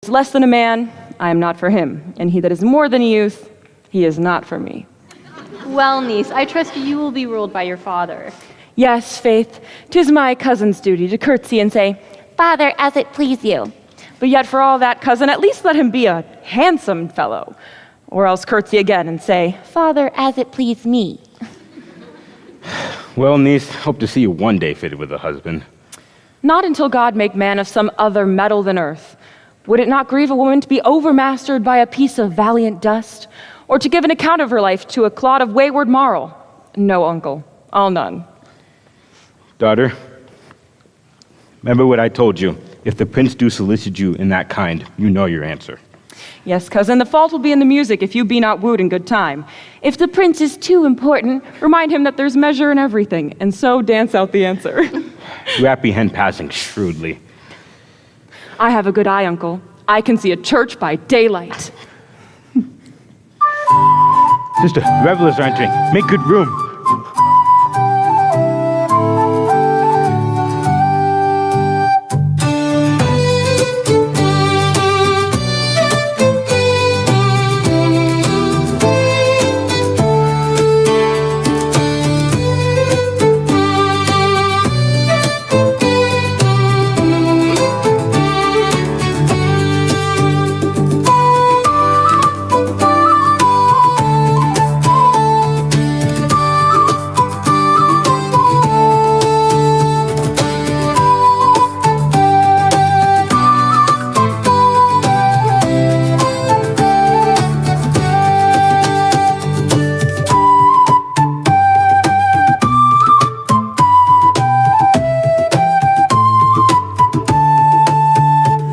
is less than a man, I am not for him. And he that is more than a youth, he is not for me. Well, niece, I trust you will be ruled by your father. Yes, Faith, 'tis my cousin's duty to curtsy and say, Father, as it please you. But yet for all that, cousin, at least let him be a handsome fellow. Or else curtsy again and say, Father, as it please me. Well, niece, hope to see you one day fitted with a husband. Not until God make man of some other metal than earth. Would it not grieve a woman to be overmastered by a piece of valiant dust? Or to give an account of her life to a clod of wayward marl? No, uncle, I'll none. Daughter, remember what I told you. If the prince do solicit you in that kind, you know your answer. Yes, cousin, the fault will be in the music if you be not wooed in good time. If the prince is too important, remind him that there's measure in everything, and so dance out the answer. You apprehend passing shrewdly. I have a good eye, uncle. I can see a church by daylight. Sister, revelers are entering. Make good room.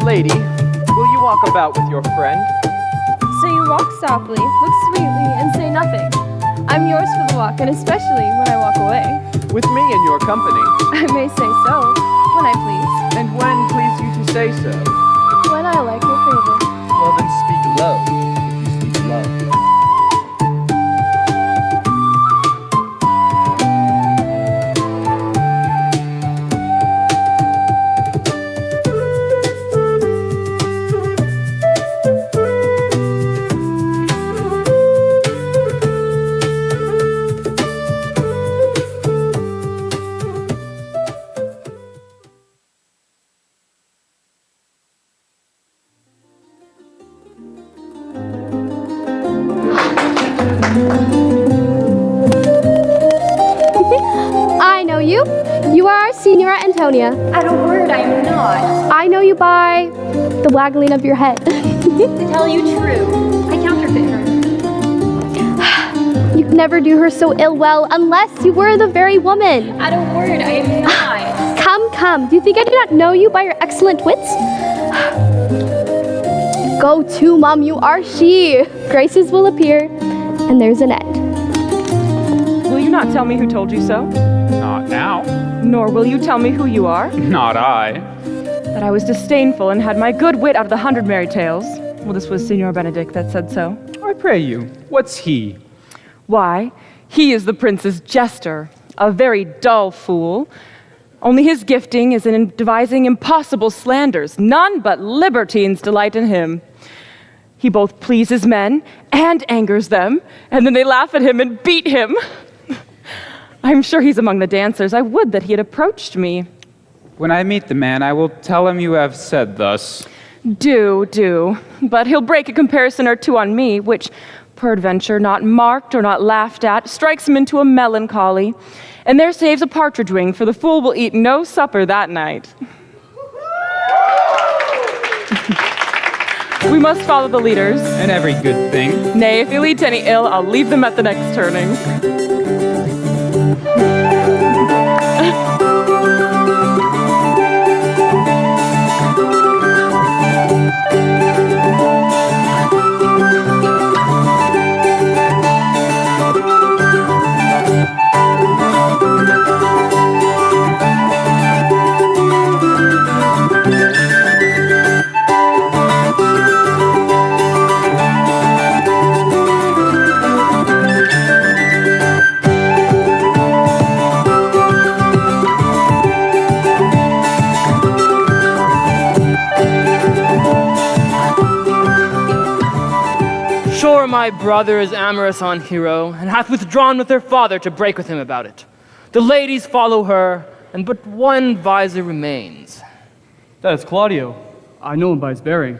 Lady, will you walk about with your friend? So you walk softly, look sweetly, and say nothing. I'm yours for the walk, and especially when I walk away. With me in your company. I may say so, when I please. And when please you to say so? When I like your favor. Well, then speak low, if you speak low. I know you. You are Signora Antonia. At a word, I am not. I know you by the waggling of your head. To tell you true, I counterfeit her. You'd never do her so ill well unless you were the very woman. At a word, I am not. Come, come. Do you think I do not know you by your excellent wits? Go to, Mom. You are she. Graces will appear, and there's an end. Will you not tell me who told you so? Not now. Nor will you tell me who you are? Not I. That I was disdainful and had my good wit out of the 100 merry tales. Well, this was Signor Benedict that said so. I pray you, what's he? Why, he is the prince's jester, a very dull fool. Only his gifting is in devising impossible slanders. None but libertines delight in him. He both pleases men and angers them, and then they laugh at him and beat him. I'm sure he's among the dancers. I would that he had approached me. When I meet the man, I will tell him you have said thus. Do. But he'll break a comparison or two on me, which, peradventure, not marked or not laughed at, strikes him into a melancholy. And there saves a partridge wing, for the fool will eat no supper that night. We must follow the leaders. And every good thing. Nay, if they lead to any ill, I'll leave them at the next turning. my brother is amorous on Hero, and hath withdrawn with her father to break with him about it. The ladies follow her, and but one visor remains. That is Claudio. I know him by his bearing.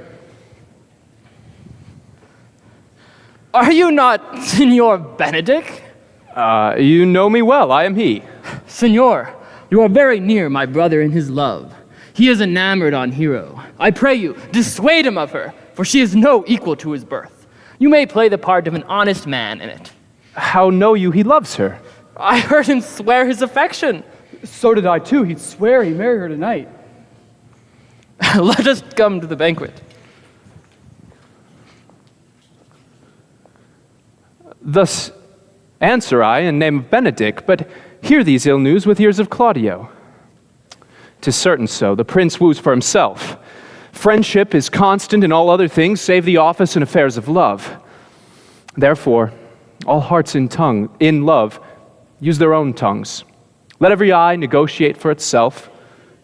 Are you not Signor Benedict? You know me well. I am he. Signor, you are very near my brother in his love. He is enamored on Hero. I pray you, dissuade him of her, for she is no equal to his birth. You may play the part of an honest man in it. How know you he loves her? I heard him swear his affection. So did I too. He'd swear he'd marry her tonight. Let us come to the banquet. Thus answer I in name of Benedict, but hear these ill news with ears of Claudio. 'Tis certain so, the prince woos for himself. Friendship is constant in all other things, save the office and affairs of love. Therefore, all hearts in love, use their own tongues. Let every eye negotiate for itself,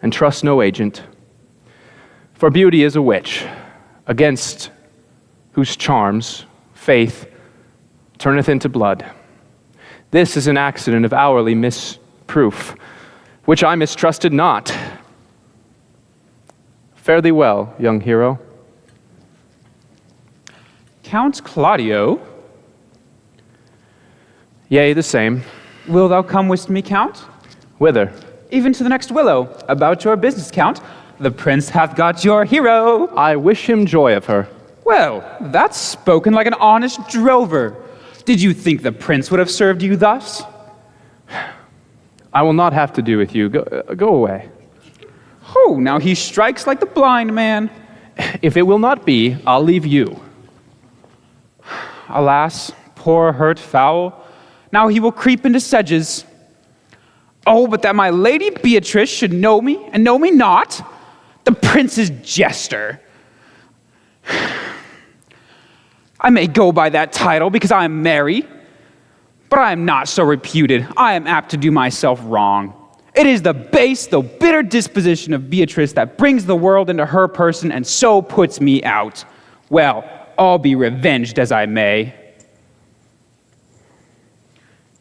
and trust no agent. For beauty is a witch, against whose charms faith turneth into blood. This is an accident of hourly misproof, which I mistrusted not. Fare thee well, young hero. Count Claudio? Yea, the same. Will thou come with me, Count? Whither? Even to the next willow. About your business, Count. The prince hath got your hero. I wish him joy of her. Well, that's spoken like an honest drover. Did you think the prince would have served you thus? I will not have to do with you. Go away. Oh, now he strikes like the blind man. If it will not be, I'll leave you. Alas, poor hurt fowl. Now he will creep into sedges. Oh, but that my lady Beatrice should know me and know me not, the prince's jester. I may go by that title because I am merry, but I am not so reputed. I am apt to do myself wrong. It is the base, though bitter disposition of Beatrice that brings the world into her person and so puts me out. Well, I'll be revenged as I may.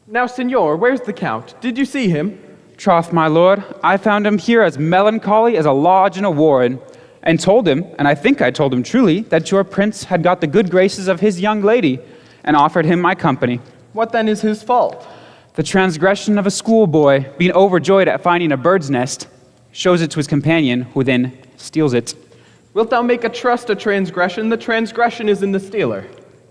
Now, Signor, where's the Count? Did you see him? Troth, my lord, I found him here as melancholy as a lodge in a warren, and told him, and I think I told him truly, that your prince had got the good graces of his young lady, and offered him my company. What then is his fault? The transgression of a schoolboy, being overjoyed at finding a bird's nest, shows it to his companion, who then steals it. Wilt thou make a trust a transgression? The transgression is in the stealer.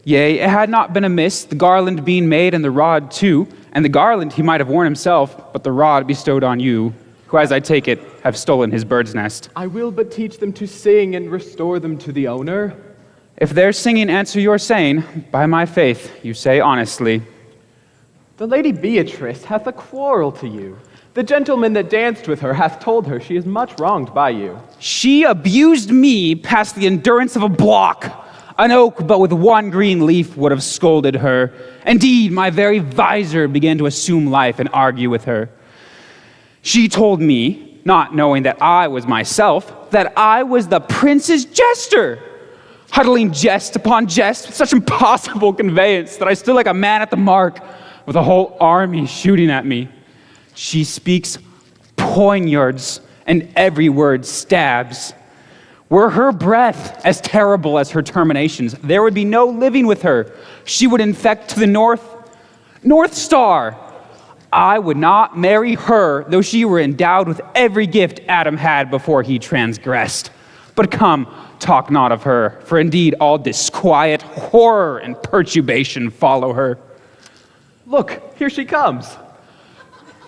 Yea, it had not been amiss, the garland being made, and the rod too, and the garland he might have worn himself, but the rod bestowed on you, who, as I take it, have stolen his bird's nest. I will but teach them to sing and restore them to the owner. If their singing answer your saying, by my faith, you say honestly. The lady Beatrice hath a quarrel to you. The gentleman that danced with her hath told her she is much wronged by you. She abused me past the endurance of a block. An oak but with one green leaf would have scolded her. Indeed, my very visor began to assume life and argue with her. She told me, not knowing that I was myself, that I was the prince's jester, huddling jest upon jest with such impossible conveyance that I stood like a man at the mark with a whole army shooting at me. She speaks poignards, and every word stabs. Were her breath as terrible as her terminations, there would be no living with her. She would infect to the North Star. I would not marry her, though she were endowed with every gift Adam had before he transgressed. But come, talk not of her, for indeed all disquiet, horror, and perturbation follow her. Look, here she comes.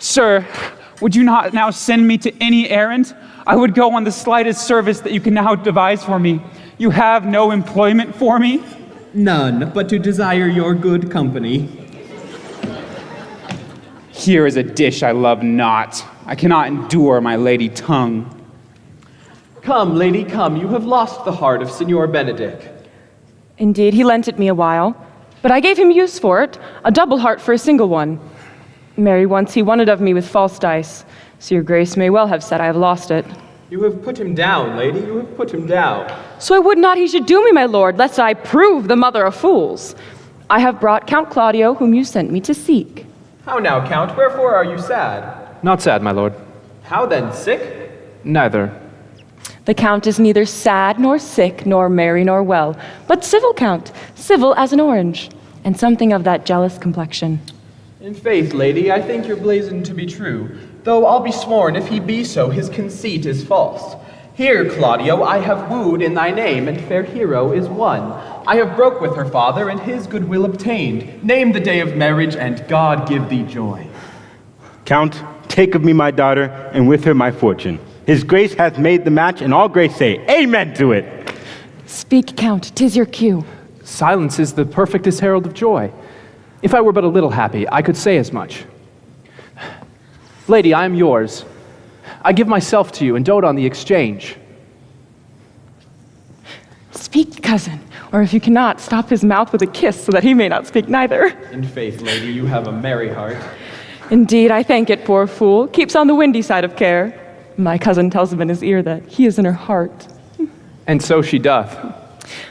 Sir, would you not now send me to any errand? I would go on the slightest service that you can now devise for me. You have no employment for me? None, but to desire your good company. Here is a dish I love not. I cannot endure my lady tongue. Come, lady, come. You have lost the heart of Signor Benedict. Indeed, he lent it me a while, but I gave him use for it, a double heart for a single one. Marry, once he won it of me with false dice, so your grace may well have said I have lost it. You have put him down, lady, you have put him down. So I would not he should do me, my lord, lest I prove the mother of fools. I have brought Count Claudio, whom you sent me to seek. How now, Count? Wherefore are you sad? Not sad, my lord. How then, sick? Neither. The Count is neither sad, nor sick, nor merry, nor well, but civil, Count, civil as an orange, and something of that jealous complexion. In faith, lady, I think your blazon to be true, though I'll be sworn if he be so, his conceit is false. Here, Claudio, I have wooed in thy name, and fair Hero is won. I have broke with her father, and his goodwill obtained. Name the day of marriage, and God give thee joy. Count, take of me my daughter, and with her my fortune. His grace hath made the match, and all grace say, Amen to it. Speak, Count, 'tis your cue. Silence is the perfectest herald of joy. If I were but a little happy, I could say as much. Lady, I am yours. I give myself to you and dote on the exchange. Speak, cousin, or if you cannot, stop his mouth with a kiss so that he may not speak neither. In faith, lady, you have a merry heart. Indeed, I thank it, poor fool. Keeps on the windy side of care. My cousin tells him in his ear that he is in her heart. And so she doth.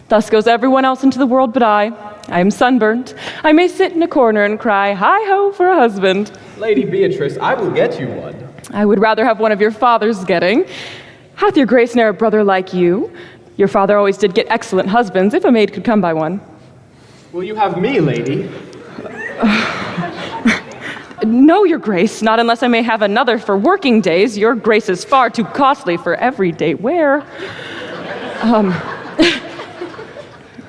Thus goes everyone else into the world but I. I am sunburnt. I may sit in a corner and cry, hi-ho for a husband. Lady Beatrice, I will get you one. I would rather have one of your father's getting. Hath your grace ne'er a brother like you? Your father always did get excellent husbands, if a maid could come by one. Will you have me, lady? No, your grace, not unless I may have another for working days. Your grace is far too costly for everyday wear.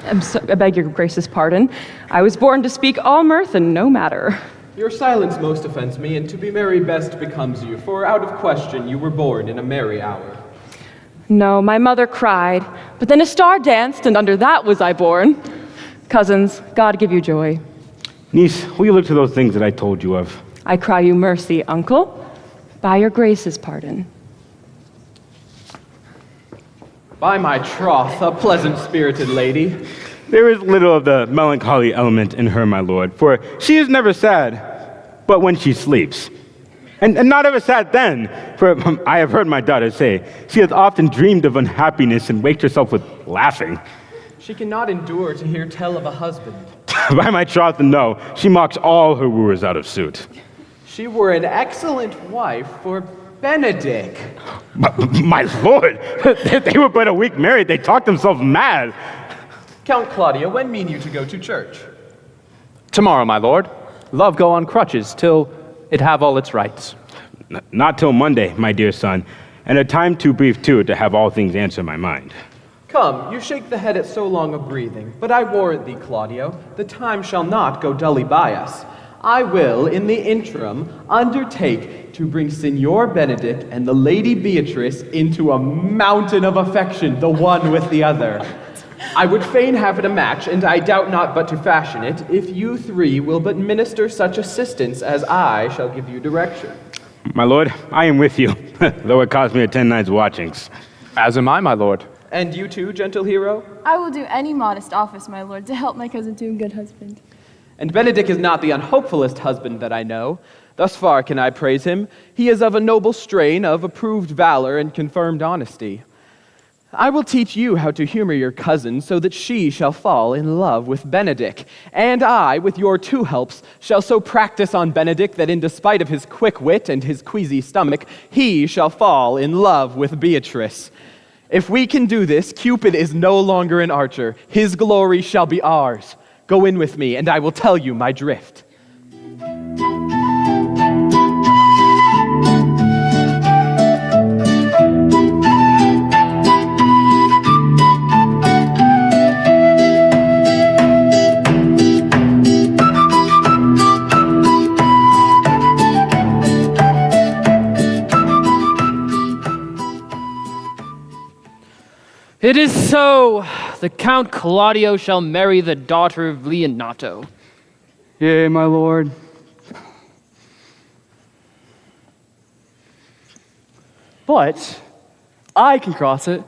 I beg your grace's pardon. I was born to speak all mirth and no matter. Your silence most offends me, and to be merry best becomes you, for out of question you were born in a merry hour. No, my mother cried, but then a star danced, and under that was I born. Cousins, God give you joy. Niece, will you look to those things that I told you of? I cry you mercy, uncle, by your grace's pardon. By my troth, a pleasant-spirited lady. There is little of the melancholy element in her, my lord, for she is never sad, but when she sleeps. And not ever sad then, for I have heard my daughter say, she has often dreamed of unhappiness and waked herself with laughing. She cannot endure to hear tell of a husband. By my troth, no, she mocks all her wooers out of suit. She were an excellent wife for Benedict. My lord, they were but a week married, they talked themselves mad. Count Claudia, when mean you to go to church? Tomorrow, my lord. Love go on crutches till it have all its rights. Not till Monday, my dear son, and a time too brief, too, to have all things answer my mind. Come, you shake the head at so long a breathing, but I warrant thee, Claudio, the time shall not go dully by us. I will, in the interim, undertake to bring Signor Benedict and the Lady Beatrice into a mountain of affection, the one with the other. I would fain have it a match, and I doubt not but to fashion it, if you three will but minister such assistance as I shall give you direction. My lord, I am with you, though it cost me a 10 nights' watchings. As am I, my lord. And you too, gentle hero? I will do any modest office, my lord, to help my cousin to a good husband. And Benedict is not the unhopefullest husband that I know. Thus far can I praise him. He is of a noble strain, of approved valor and confirmed honesty. I will teach you how to humor your cousin so that she shall fall in love with Benedict. And I, with your two helps, shall so practice on Benedict that in despite of his quick wit and his queasy stomach, he shall fall in love with Beatrice. If we can do this, Cupid is no longer an archer. His glory shall be ours. Go in with me, and I will tell you my drift. It is so. The Count Claudio shall marry the daughter of Leonato. Yea, my lord. But I can cross it.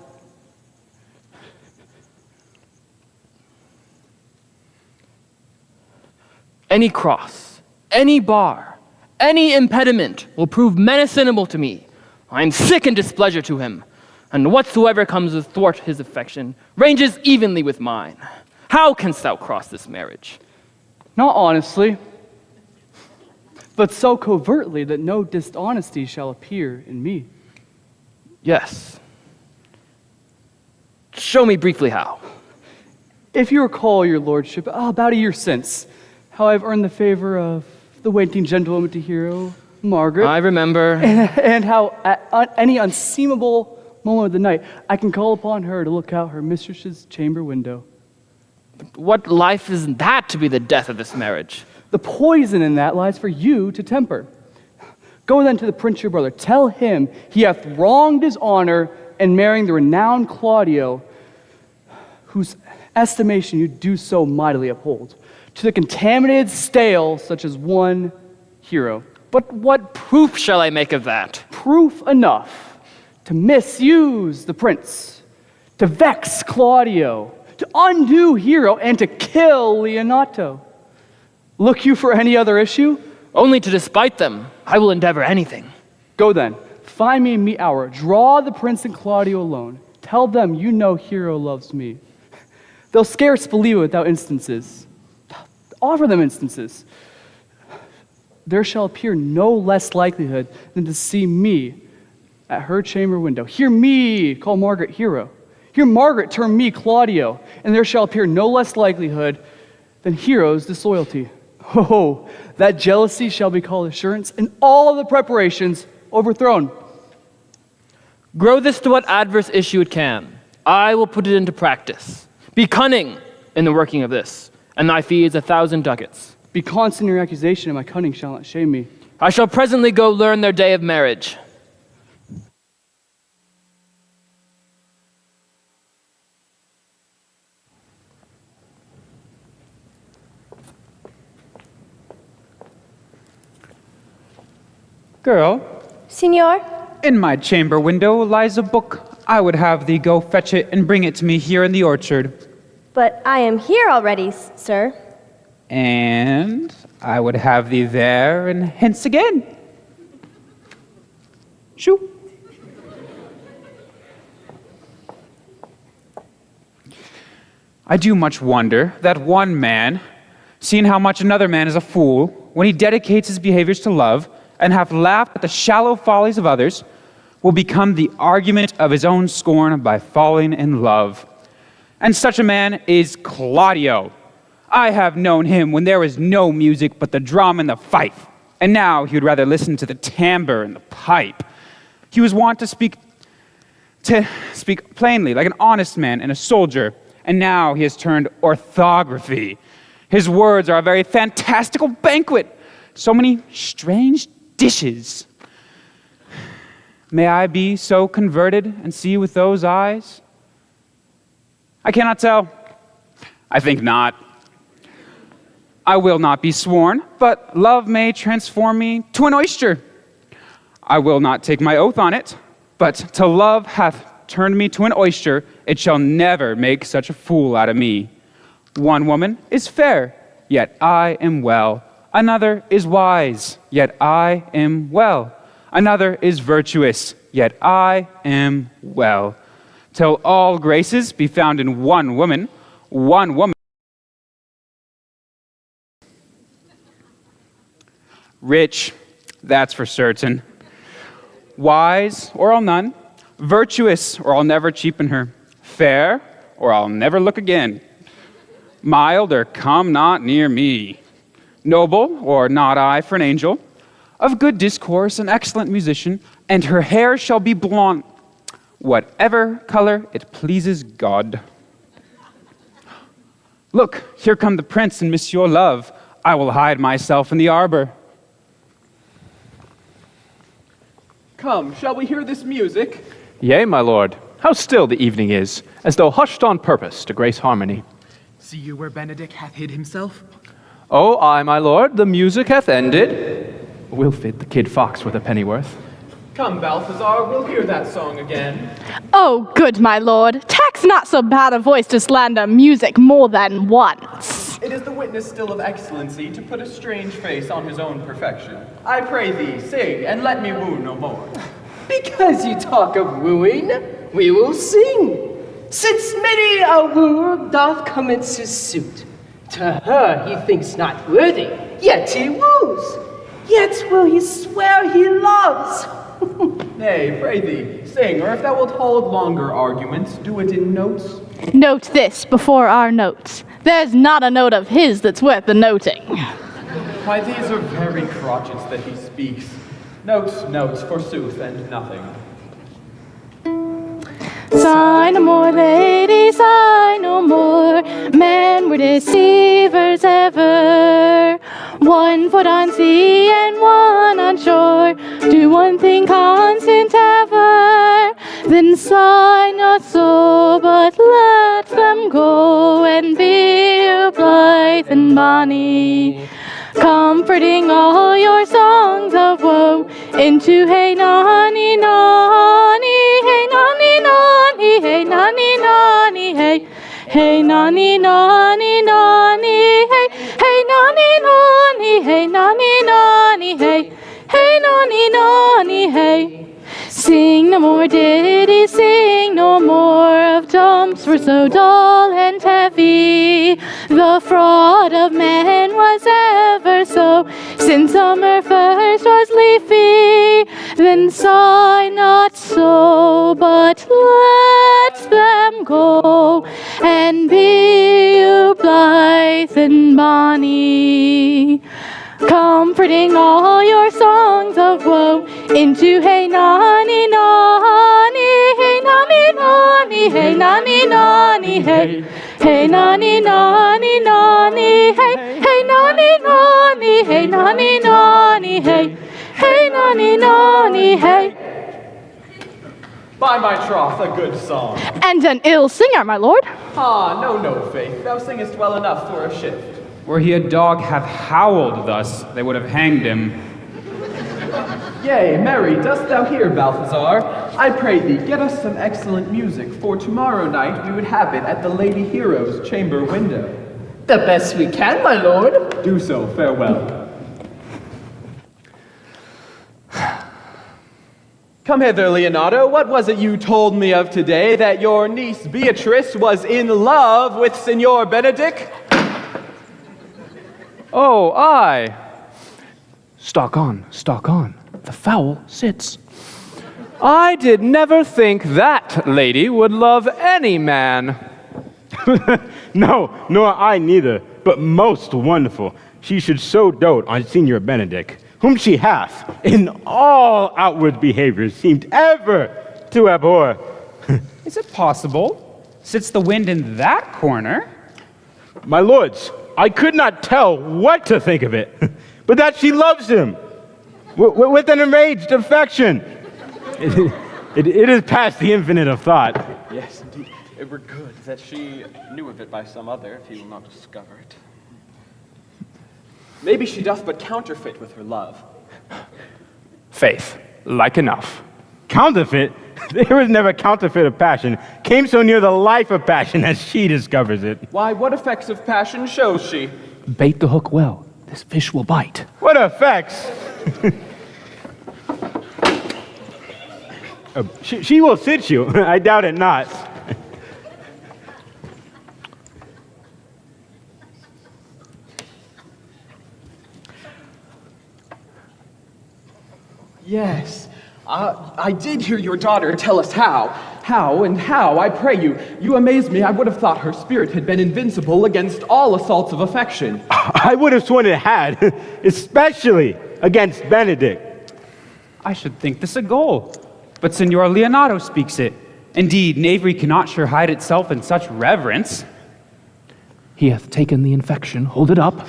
Any cross, any bar, any impediment will prove menacingable to me. I am sick in displeasure to him, and whatsoever comes athwart his affection ranges evenly with mine. How canst thou cross this marriage? Not honestly, but so covertly that no dishonesty shall appear in me. Yes. Show me briefly how. If you recall, your lordship, about a year since, how I've earned the favor of the waiting gentlewoman to Hero, Margaret. I remember. And how at any unseemable moment of the night, I can call upon her to look out her mistress's chamber window. What life is that to be the death of this marriage? The poison in that lies for you to temper. Go then to the prince your brother. Tell him he hath wronged his honor in marrying the renowned Claudio, whose estimation you do so mightily uphold, to the contaminated stale such as one Hero. But what proof shall I make of that? Proof enough to misuse the prince, to vex Claudio, to undo Hero, and to kill Leonato. Look you for any other issue? Only to despite them. I will endeavor anything. Go then, find me a meet hour, draw the prince and Claudio alone. Tell them you know Hero loves me. They'll scarce believe it without instances. Offer them instances. There shall appear no less likelihood than to see me at her chamber window. Hear me call Margaret Hero. Hear Margaret term me Claudio, and there shall appear no less likelihood than Hero's disloyalty. Oh, that jealousy shall be called assurance, and all the preparations overthrown. Grow this to what adverse issue it can. I will put it into practice. Be cunning in the working of this, and thy fee is 1,000 ducats. Be constant in your accusation, and my cunning shall not shame me. I shall presently go learn their day of marriage. Girl, Signor? in my chamber window lies a book. I would have thee go fetch it and bring it to me here in the orchard. But I am here already, sir. And I would have thee there and hence again. Shoo. I do much wonder that one man, seeing how much another man is a fool, when he dedicates his behaviors to love, and hath laughed at the shallow follies of others, will become the argument of his own scorn by falling in love. And such a man is Claudio. I have known him when there was no music but the drum and the fife, and now he would rather listen to the timbre and the pipe. He was wont to speak plainly like an honest man and a soldier, and now he has turned orthography. His words are a very fantastical banquet, so many strange dishes. May I be so converted and see with those eyes? I cannot tell. I think not. I will not be sworn, but love may transform me to an oyster. I will not take my oath on it, but till love hath turned me to an oyster, it shall never make such a fool out of me. One woman is fair, yet I am well. Another is wise, yet I am well. Another is virtuous, yet I am well. Till all graces be found in one woman, rich, that's for certain. Wise, or I'll none. Virtuous, or I'll never cheapen her. Fair, or I'll never look again. Mild, or come not near me. Noble, or not I for an angel. Of good discourse, an excellent musician, and her hair shall be blonde, whatever color it pleases God. Look, here come the prince and Monsieur Love. I will hide myself in the arbor. Come, shall we hear this music? Yea, my lord. How still the evening is, as though hushed on purpose to grace harmony. See you where Benedict hath hid himself? Oh, aye, my lord, the music hath ended. We'll fit the kid fox with a pennyworth. Come, Balthazar, we'll hear that song again. Oh, good my lord, tax not so bad a voice to slander music more than once. It is the witness still of excellency to put a strange face on his own perfection. I pray thee, sing, and let me woo no more. Because you talk of wooing, we will sing. Since many a wooer doth commence his suit, To her he thinks not worthy, yet he woos. Yet will he swear he loves. Nay, pray thee, sing, or if thou wilt hold longer arguments, do it in notes. Note this before our notes. There's not a note of his that's worth the noting. Why, these are very crotchets that he speaks. Notes, forsooth, and nothing. Sigh no more, lady, sigh no more. Men were deceivers ever. 1 foot on sea and 1 on shore. Do one thing constant ever. Then sigh not so, but let them go and be blithe and bonny. Comforting all your songs of woe into hey nonny nonny, hey nonny nonny, hey nonny nonny, hey, hey nonny nonny nonny, hey, hey nonny nonny, hey nonny nonny, hey, hey nonny nonny, hey. Sing no more ditty, sing no more of dumps were so dull and heavy. The fraud of men was ever so, since summer first was leafy. Then sigh not so, but let them go, and be you blithe and bonny. Comforting all your songs of woe into hey nonny nonny, hey nonny nonny, hey nonny nonny, hey, hey nonny nonny nonny, hey, hey nonny nonny, hey nonny nonny, hey, hey nonny nonny, hey. By my troth, a good song. And an ill singer, my lord. Ah, no, faith, thou singest well enough for a shift. Were he a dog have howled thus, they would have hanged him. Yea, Mary, dost thou hear, Balthazar? I pray thee, get us some excellent music, for tomorrow night we would have it at the Lady Hero's chamber window. The best we can, my lord. Do so, farewell. Come hither, Leonardo. What was it you told me of today, that your niece Beatrice was in love with Signor Benedict? Oh, aye. Stalk on, the fowl sits. I did never think that lady would love any man. No, nor I neither, but most wonderful. She should so dote on Signor Benedict, whom she hath, in all outward behaviors, seemed ever to abhor. Is it possible? Sits the wind in that corner? My lords, I could not tell what to think of it, but that she loves him with an enraged affection. It is past the infinite of thought. Yes, indeed. It were good that she knew of it by some other, if he will not discover it. Maybe she doth but counterfeit with her love. Faith, like enough. Counterfeit? There was never counterfeit of passion came so near the life of passion as she discovers it. Why, what effects of passion shows she? Bait the hook well. This fish will bite. What effects? She will sit you. I doubt it not. Yes, I did hear your daughter tell us how. How, I pray you. You amaze me. I would have thought her spirit had been invincible against all assaults of affection. I would have sworn it had, especially against Benedict. I should think this a goal. But Signor Leonardo speaks it. Indeed, knavery cannot sure hide itself in such reverence. He hath taken the infection. Hold it up.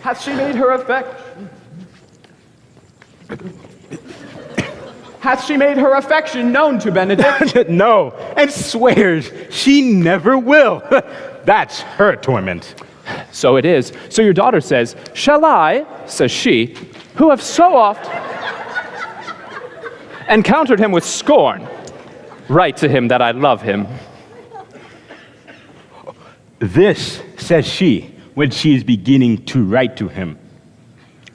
Hath she made her affection? Hath she made her affection known to Benedict? No, and swears she never will. That's her torment. So it is. So your daughter says, shall I, says she, who have so oft encountered him with scorn, write to him that I love him? This, says she, when she is beginning to write to him.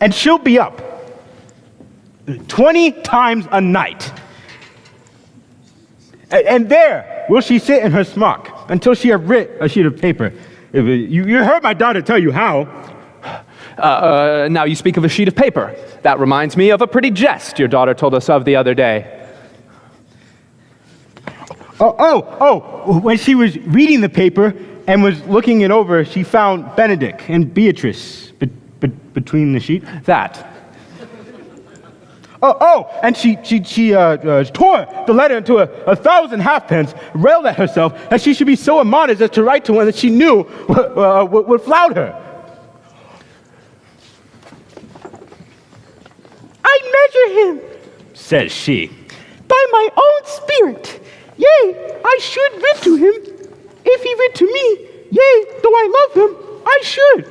And she'll be up 20 times a night. And there will she sit in her smock until she have writ a sheet of paper. You heard my daughter tell you how. Now you speak of a sheet of paper. That reminds me of a pretty jest your daughter told us of the other day. When she was reading the paper and was looking it over, she found Benedict and Beatrice between the sheet. That. And she tore the letter into 1,000 halfpence, railed at herself that she should be so immodest as to write to one that she knew would flout her. I measure him, says she, by my own spirit. Yea, I should writ to him. If he writ to me, yea, though I love him, I should.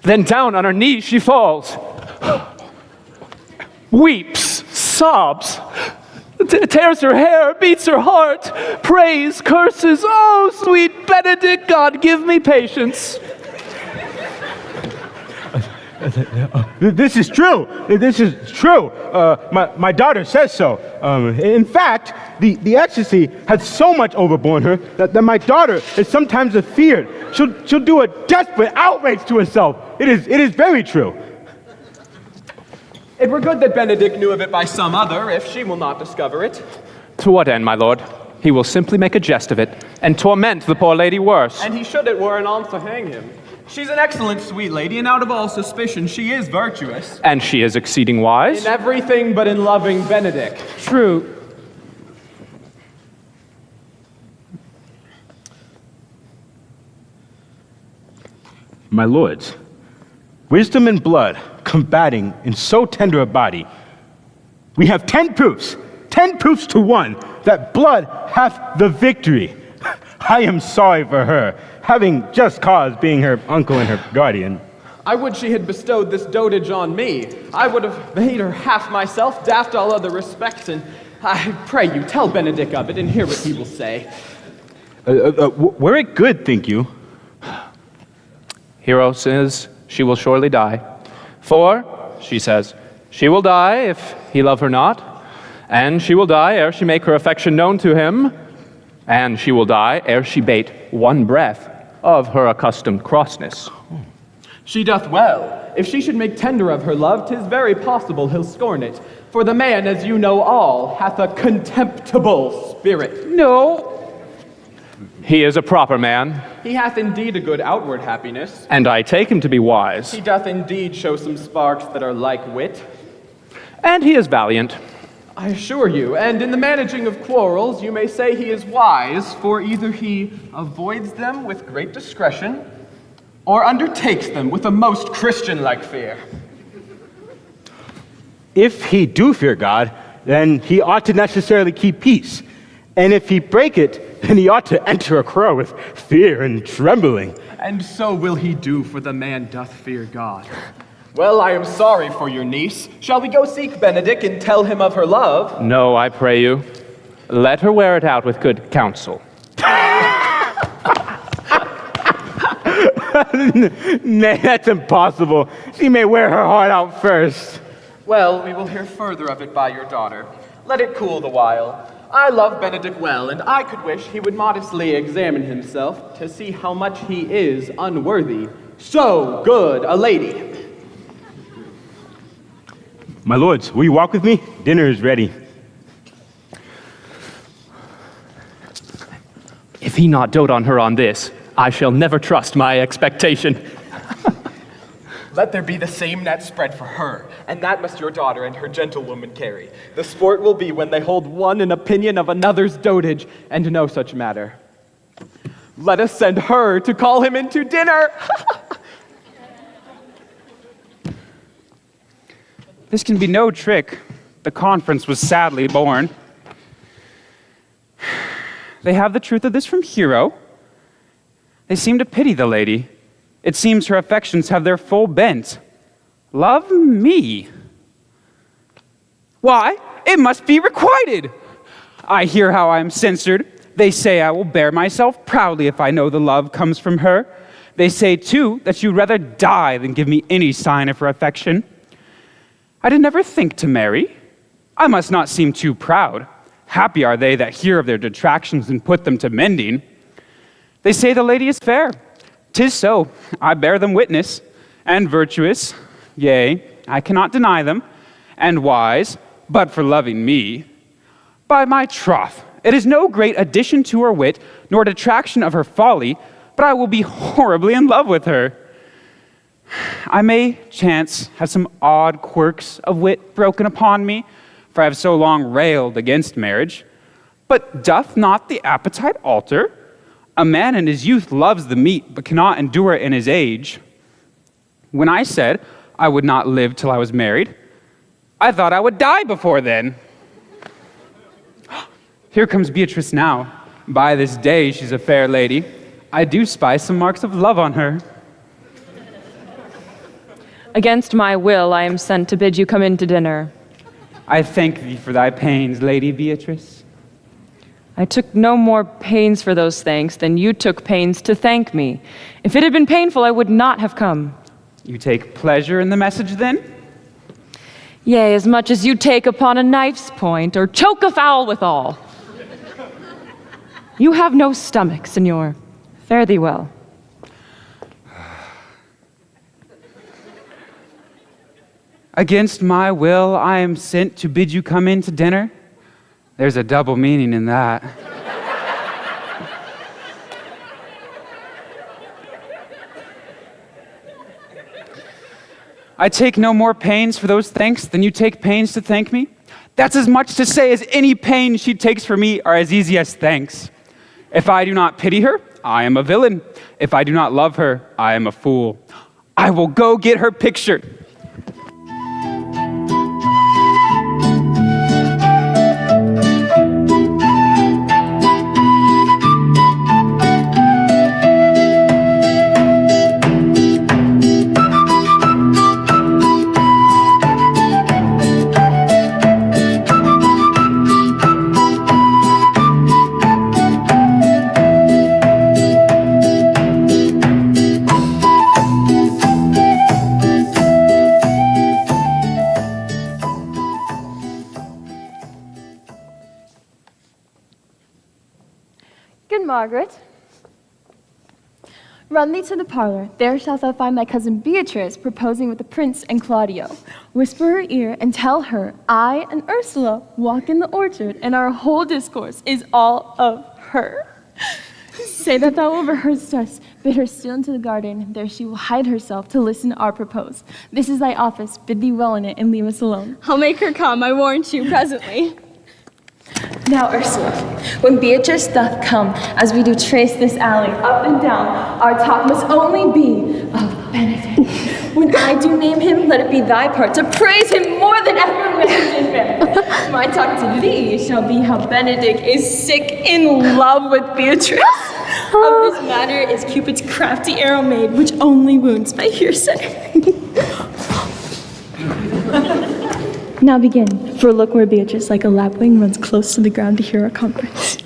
Then down on her knees she falls, weeps, sobs, tears her hair, beats her heart, prays, curses. Oh, sweet Benedict, God, give me patience. This is true. This is true. My daughter says so. In fact, the ecstasy has so much overborne her that my daughter is sometimes afeared. She'll do a desperate outrage to herself. It is very true. It were good that Benedict knew of it by some other, if she will not discover it. To what end, my lord? He will simply make a jest of it, and torment the poor lady worse. And he should it were an on to hang him. She's an excellent sweet lady, and out of all suspicion, she is virtuous. And she is exceeding wise. In everything but in loving Benedict. True. My lords, wisdom and blood combating in so tender a body, we have 10 proofs to 1, that blood hath the victory. I am sorry for her, having just cause being her uncle and her guardian. I would she had bestowed this dotage on me. I would have made her half myself, daft all other respects, and I pray you tell Benedict of it and hear what he will say. Were it good, think you? Hero says she will surely die. For, she says, she will die if he love her not, and she will die ere she make her affection known to him, and she will die ere she bate one breath of her accustomed crossness. She doth well. If she should make tender of her love, 'tis very possible he'll scorn it. For the man, as you know all, hath a contemptible spirit. No. He is a proper man. He hath indeed a good outward happiness. And I take him to be wise. He doth indeed show some sparks that are like wit. And he is valiant. I assure you, and in the managing of quarrels, you may say he is wise, for either he avoids them with great discretion, or undertakes them with a most Christian-like fear. If he do fear God, then he ought to necessarily keep peace. And if he break it, then he ought to enter a crow with fear and trembling. And so will he do, for the man doth fear God. Well, I am sorry for your niece. Shall we go seek Benedict and tell him of her love? No, I pray you. Let her wear it out with good counsel. Nay, that's impossible. She may wear her heart out first. Well, we will hear further of it by your daughter. Let it cool the while. I love Benedict well, and I could wish he would modestly examine himself to see how much he is unworthy so good a lady. My lords, will you walk with me? Dinner is ready. If he not dote on her on this, I shall never trust my expectation. Let there be the same net spread for her, and that must your daughter and her gentlewoman carry. The sport will be when they hold one in opinion of another's dotage, and no such matter. Let us send her to call him into dinner. This can be no trick. The conference was sadly born. They have the truth of this from Hero. They seem to pity the lady. It seems her affections have their full bent. Love me. Why, it must be requited. I hear how I am censored. They say I will bear myself proudly if I know the love comes from her. They say, too, that you'd rather die than give me any sign of her affection. I did never think to marry. I must not seem too proud. Happy are they that hear of their detractions and put them to mending. They say the lady is fair. 'Tis so, I bear them witness, and virtuous, yea, I cannot deny them, and wise, but for loving me. By my troth, it is no great addition to her wit, nor detraction of her folly, but I will be horribly in love with her. I may chance have some odd quirks of wit broken upon me, for I have so long railed against marriage. But doth not the appetite alter? A man in his youth loves the meat, but cannot endure it in his age. When I said I would not live till I was married, I thought I would die before then. Here comes Beatrice now. By this day she's a fair lady. I do spy some marks of love on her. Against my will, I am sent to bid you come in to dinner. I thank thee for thy pains, Lady Beatrice. I took no more pains for those thanks than you took pains to thank me. If it had been painful, I would not have come. You take pleasure in the message, then? Yea, as much as you take upon a knife's point, or choke a fowl withal. You have no stomach, Signor. Fare thee well. Against my will, I am sent to bid you come in to dinner. There's a double meaning in that. I take no more pains for those thanks than you take pains to thank me. That's as much to say as any pain she takes for me are as easy as thanks. If I do not pity her, I am a villain. If I do not love her, I am a fool. I will go get her picture. Good Margaret. Run thee to the parlor. There shalt thou find thy cousin Beatrice proposing with the prince and Claudio. Whisper her ear and tell her I and Ursula walk in the orchard, and our whole discourse is all of her. Say that thou wilt rehearse us. Bid her steal into the garden. There she will hide herself to listen to our propose. This is thy office. Bid thee well in it and leave us alone. I'll make her come, I warrant you, presently. Now, Ursula, when Beatrice doth come, as we do trace this alley up and down, our talk must only be of Benedict. When I do name him, let it be thy part to praise him more than ever mentioned in man. My talk to thee shall be how Benedict is sick in love with Beatrice. Of this matter is Cupid's crafty arrow made, which only wounds by hearsay. Now begin, for look where Beatrice, like a lapwing, runs close to the ground to hear our conference.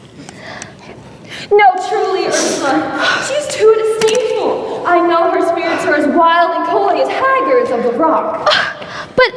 No, truly, Ursula, she's too disdainful. I know her spirits are as wild and cold as haggards of the rock. But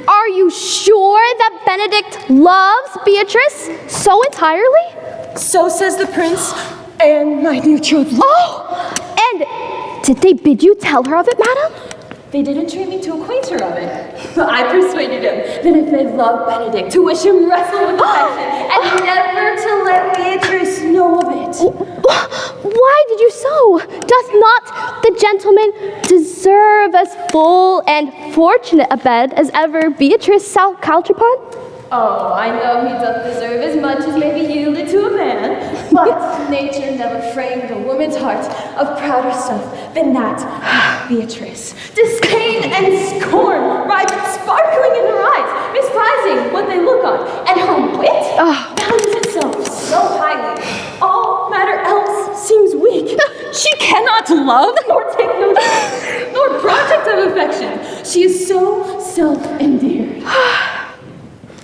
are you sure that Benedict loves Beatrice so entirely? So says the prince and my new children. Oh, and did they bid you tell her of it, madam? They did entreat me to acquaint her of it, but I persuaded him that if they love Benedict, to wish him wrestle with affection, and never to let Beatrice know of it. Why did you so? Doth not the gentleman deserve as full and fortunate a bed as ever Beatrice Caltripon? Oh, I know he doth deserve as much as may be yielded to a man, but nature never framed a woman's heart of prouder stuff than that of Beatrice. Disdain and scorn rise sparkling in her eyes, despising what they look on, and her wit values itself so highly. All matter else seems weak. She cannot love, nor take notice, nor project of affection. She is so self-endeared.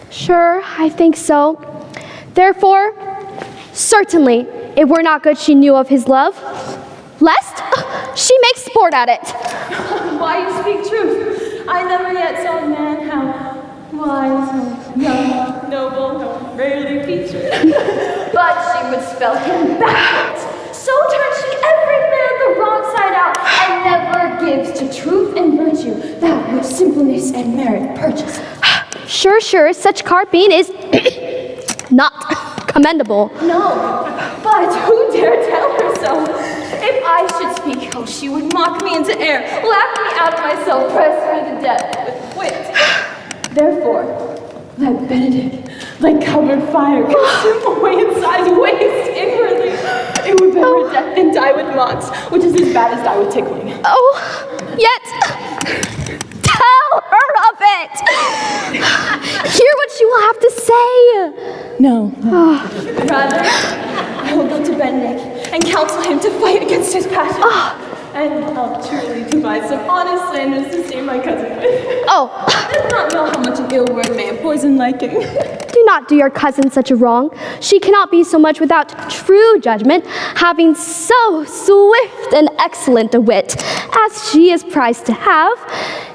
Sure, I think so. Therefore, certainly, it were not good she knew of his love, lest she makes sport at it. Why you speak truth? I never yet saw a man how wise, young, noble, how rarely featured. But she would spell him backwards. So turns she every man the wrong side out, and never gives to truth and virtue that which simpleness and merit purchase. Sure, such carping is not commendable. No, but who dare tell her so? If I should speak, oh, she would mock me into air, laugh me out of myself, press her to death with wit. Therefore, let Benedict, like covered fire, consume away inside, waste inwardly. It would better death than die with mocks, which is as bad as die with tickling. Yet tell her of it. Hear what she will have to say. No. Rather, I will go to Benedict and counsel him to fight against his passion. And I'll truly devise some honest slanders to save my cousin with. Does not know how much an ill word may have poisoned liking. Do not do your cousin such a wrong. She cannot be so much without true judgment, having so swift and excellent a wit as she is prized to have,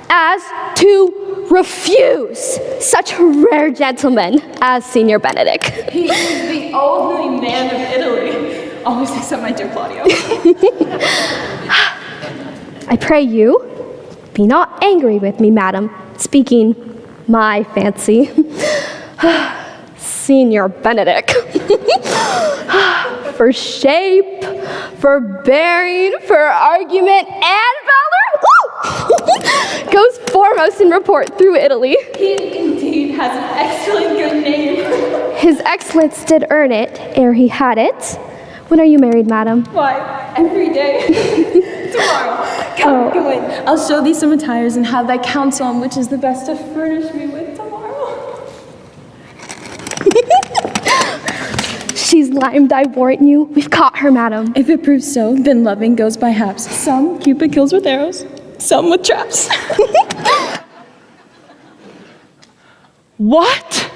as to refuse such a rare gentleman as Senior Benedict. He is the only man of Italy. Always except my dear Claudio. I pray you, be not angry with me, madam, speaking my fancy. Senior Benedict. For shape, for bearing, for argument, and valor, goes foremost in report through Italy. He indeed has an excellent good name. His excellence did earn it ere he had it. When are you married, madam? Why, every day. Tomorrow. Come in. I'll show thee some attires and have thy counsel on which is the best to furnish me with tomorrow. She's limed, I warrant you. We've caught her, madam. If it proves so, then loving goes by haps. Some Cupid kills with arrows, some with traps. What?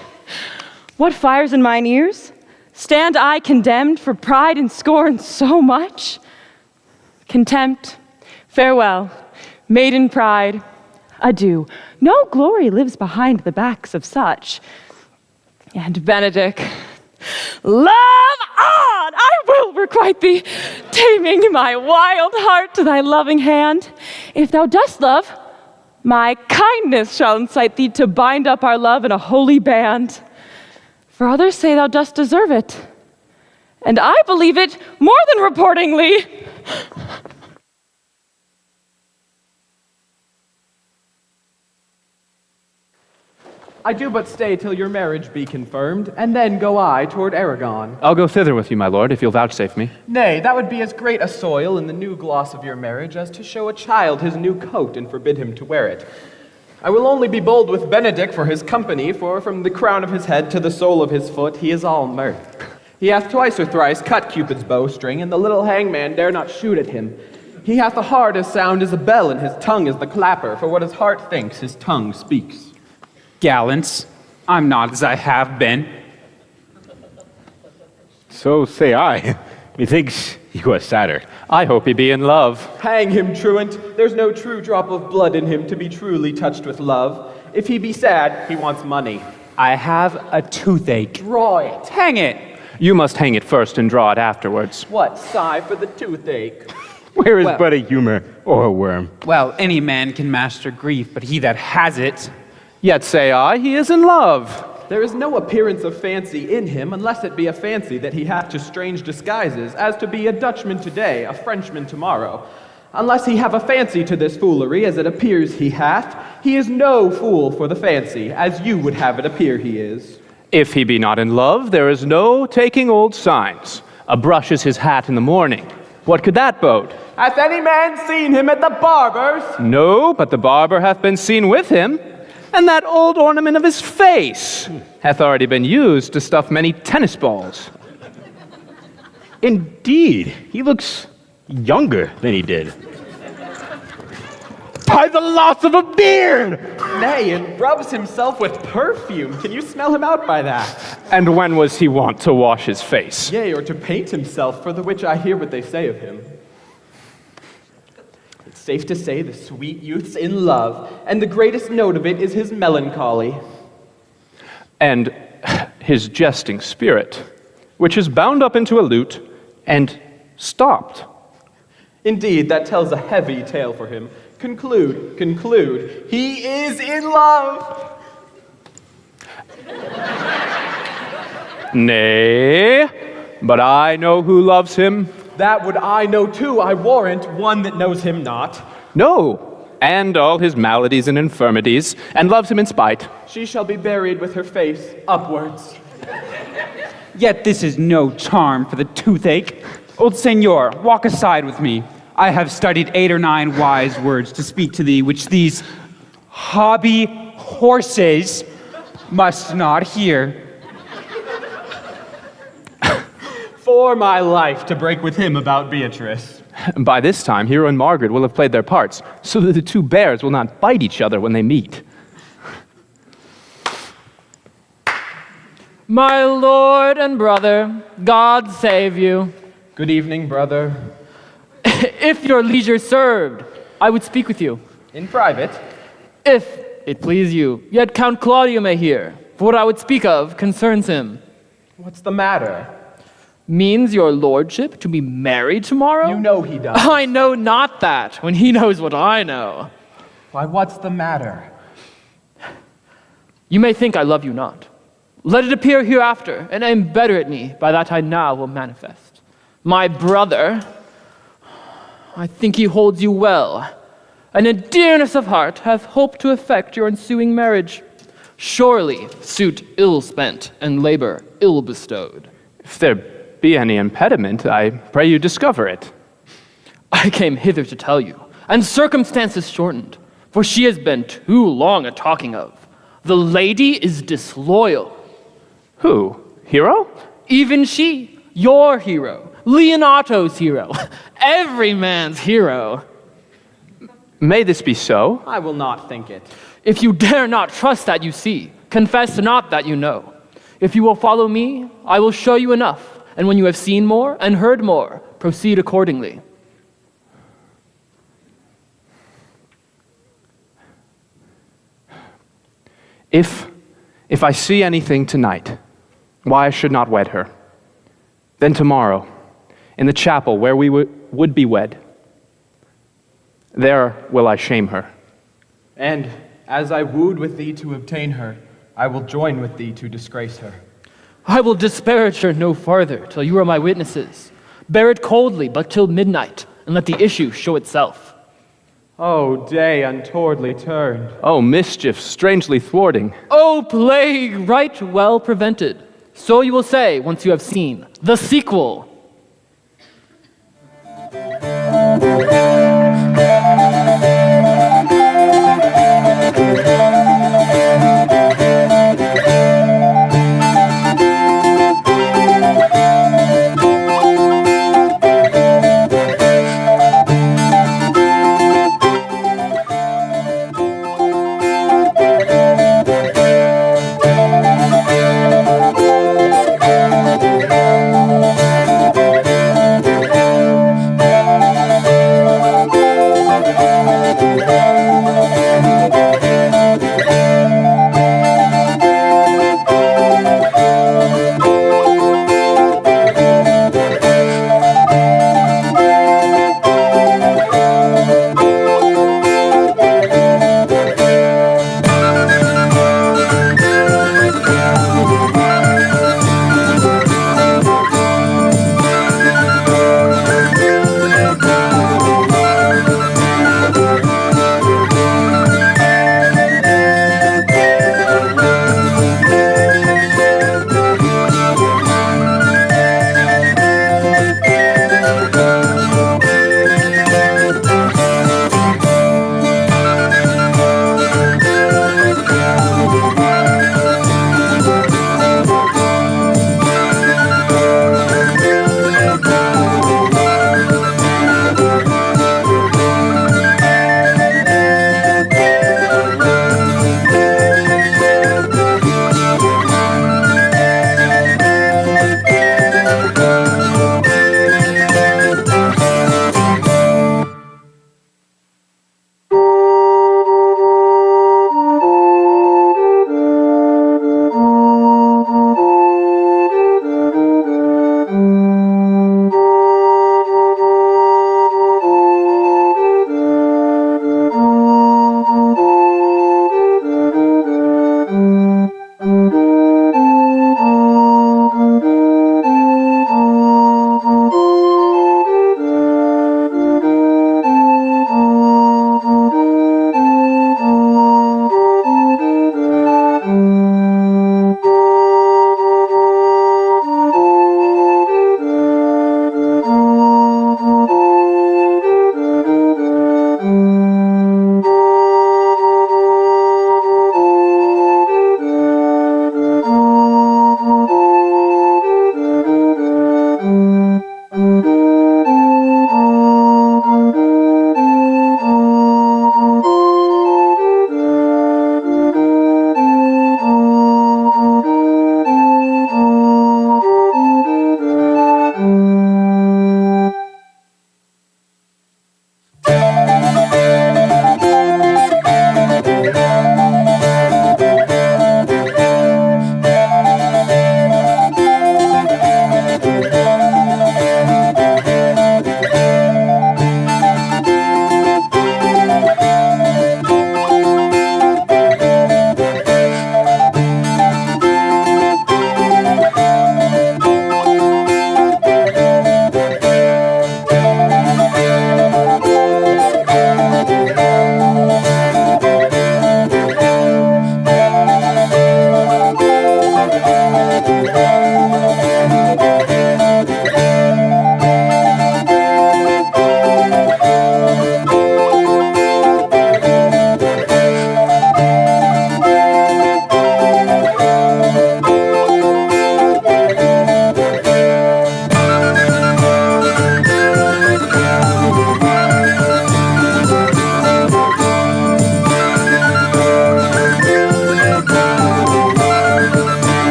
What fires in mine ears? Stand I condemned for pride and scorn so much? Contempt, farewell, maiden pride, adieu. No glory lives behind the backs of such. And Benedict, love on! I will requite thee, taming my wild heart to thy loving hand. If thou dost love, my kindness shall incite thee to bind up our love in a holy band. For others say thou dost deserve it, and I believe it more than reportingly. I do but stay till your marriage be confirmed, and then go I toward Aragon. I'll go thither with you, my lord, if you'll vouchsafe me. Nay, that would be as great a soil in the new gloss of your marriage as to show a child his new coat and forbid him to wear it. I will only be bold with Benedict for his company, for from the crown of his head to the sole of his foot he is all mirth. He hath twice or thrice cut Cupid's bowstring, and the little hangman dare not shoot at him. He hath a heart as sound as a bell, and his tongue as the clapper, for what his heart thinks, his tongue speaks. Gallants, I'm not as I have been. So say I. Methinks he was sadder. I hope he be in love. Hang him, truant. There's no true drop of blood in him to be truly touched with love. If he be sad, he wants money. I have a toothache. Draw it. Hang it. You must hang it first and draw it afterwards. What, sigh for the toothache? Where is but a humor or a worm? Well, any man can master grief, but he that has it. Yet say I, he is in love. There is no appearance of fancy in him, unless it be a fancy that he hath to strange disguises, as to be a Dutchman today, a Frenchman tomorrow. Unless he have a fancy to this foolery, as it appears he hath, he is no fool for the fancy, as you would have it appear he is. If he be not in love, there is no taking old signs. A brush is his hat in the morning. What could that bode? Hath any man seen him at the barber's? No, but the barber hath been seen with him. And that old ornament of his face hath already been used to stuff many tennis balls. Indeed, he looks younger than he did. By the loss of a beard! Nay, and rubs himself with perfume. Can you smell him out by that? And when was he wont to wash his face? Yea, or to paint himself, for the which I hear what they say of him. It's safe to say the sweet youth's in love, and the greatest note of it is his melancholy. And his jesting spirit, which is bound up into a lute and stopped. Indeed, that tells a heavy tale for him. Conclude, conclude. He is in love. Nay, but I know who loves him. That would I know too, I warrant, one that knows him not. No, and all his maladies and infirmities, and loves him in spite. She shall be buried with her face upwards. Yet this is no charm for the toothache. Old senor, walk aside with me. I have studied 8 or 9 wise words to speak to thee, which these hobby horses must not hear. For my life to break with him about Beatrice. By this time, Hero and Margaret will have played their parts, so that the two bears will not bite each other when they meet. My lord and brother, God save you. Good evening, brother. If your leisure served, I would speak with you. In private? If it please you, yet Count Claudio may hear, for what I would speak of concerns him. What's the matter? Means your lordship to be married tomorrow? You know he does. I know not that, when he knows what I know. Why, what's the matter? You may think I love you not. Let it appear hereafter, and aim better at me, by that I now will manifest. My brother, I think he holds you well, and in dearness of heart hath hoped to effect your ensuing marriage. Surely suit ill spent, and labor ill bestowed. If there be any impediment, I pray you discover it. I came hither to tell you, and circumstances shortened, for she has been too long a talking of. The lady is disloyal. Who? Hero? Even she, your hero, Leonato's hero, every man's hero. May this be so? I will not think it. If you dare not trust that you see, confess not that you know. If you will follow me, I will show you enough, and when you have seen more and heard more, proceed accordingly. If I see anything tonight, why I should not wed her, then tomorrow, in the chapel where we would be wed, there will I shame her. And as I wooed with thee to obtain her, I will join with thee to disgrace her. I will disparage her no farther till you are my witnesses. Bear it coldly but till midnight, and let the issue show itself. Oh, day untowardly turned. Oh, mischief strangely thwarting. Oh, plague right well prevented. So you will say once you have seen the sequel.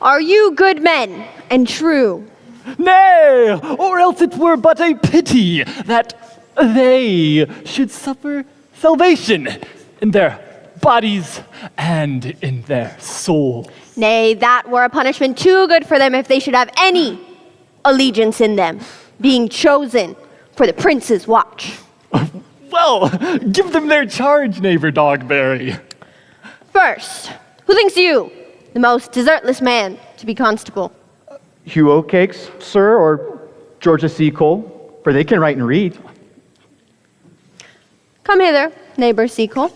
Are you good men and true? Nay, or else it were but a pity that they should suffer salvation in their bodies and in their souls. Nay, that were a punishment too good for them if they should have any allegiance in them, being chosen for the prince's watch. Well, give them their charge, neighbor Dogberry. First, who thinks you the most desertless man to be constable? Hugh Oatcakes, sir, or Georgia Seacole, for they can write and read. Come hither, neighbor Seacole.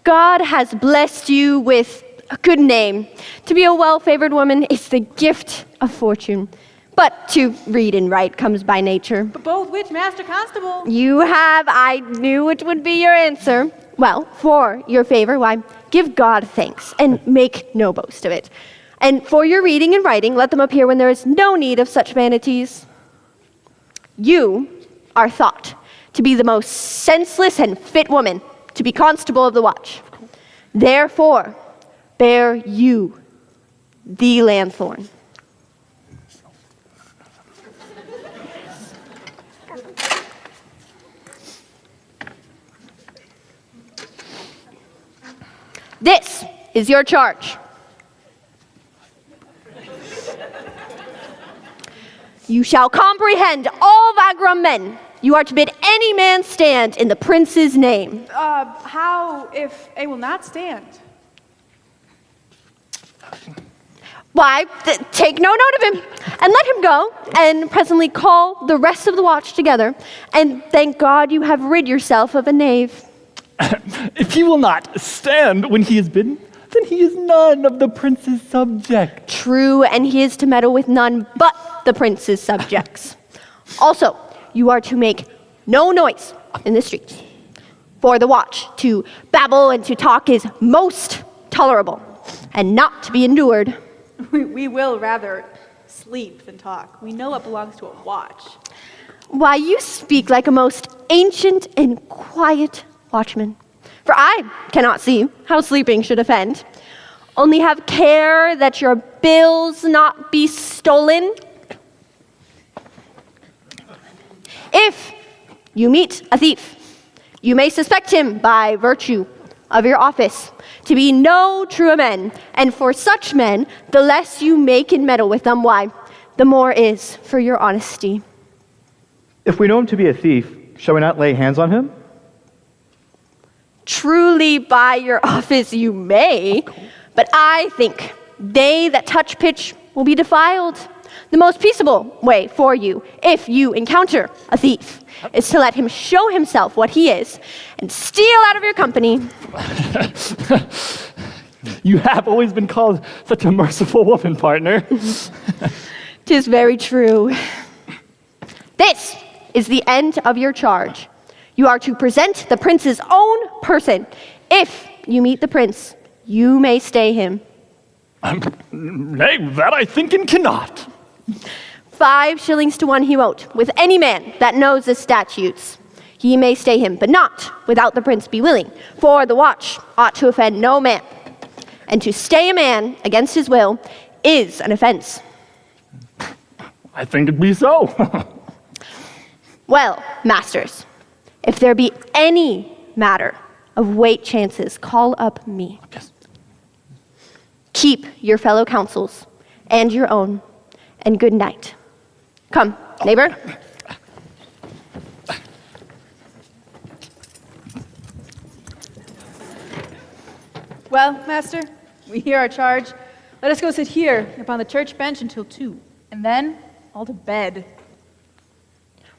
God has blessed you with a good name. To be a well-favored woman is the gift of fortune. But to read and write comes by nature. But both which, Master Constable? You have, I knew it would be your answer. Well, for your favor, why, give God thanks and make no boast of it. And for your reading and writing, let them appear when there is no need of such vanities. You are thought to be the most senseless and fit woman to be constable of the watch. Therefore, bear you the lanthorn. This is your charge. You shall comprehend all vagrom men. You are to bid any man stand in the prince's name. How if A will not stand? Why, take no note of him, and let him go, and presently call the rest of the watch together, and thank God you have rid yourself of a knave. If he will not stand when he is bidden, then he is none of the prince's subject. True, and he is to meddle with none but the prince's subjects. Also, you are to make no noise in the streets. For the watch, to babble and to talk is most tolerable, and not to be endured. We will rather sleep than talk. We know what belongs to a watch. Why, you speak like a most ancient and quiet watchman. For I cannot see how sleeping should offend. Only have care that your bills not be stolen. If you meet a thief, you may suspect him by virtue of your office to be no true men, and for such men, the less you make and meddle with them, why, the more is for your honesty. If we know him to be a thief, shall we not lay hands on him? Truly by your office you may, but I think they that touch pitch will be defiled. The most peaceable way for you, if you encounter a thief, is to let him show himself what he is and steal out of your company. You have always been called such a merciful woman, partner. 'Tis very true. This is the end of your charge. You are to present the prince's own person. If you meet the prince, you may stay him. Nay, that I think and cannot. 5 shillings to 1 he won't, with any man that knows the statutes. He may stay him, but not without the prince be willing, for the watch ought to offend no man. And to stay a man against his will is an offense. I think it be so. Well, masters, if there be any matter of weight chances, call up me. Yes. Keep your fellow counsels and your own, and good night. Come, neighbor. Well, Master, we hear our charge. Let us go sit here upon the church bench until 2, and then all to bed.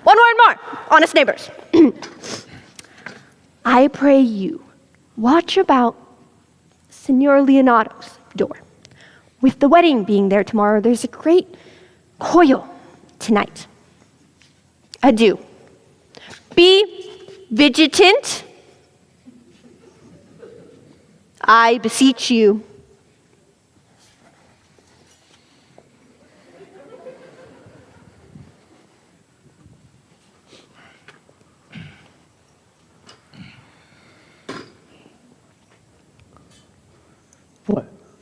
One word more, honest neighbors. I pray you, watch about Signor Leonardo's door. With the wedding being there tomorrow, there's a great coil tonight. Adieu. Be vigilant, I beseech you.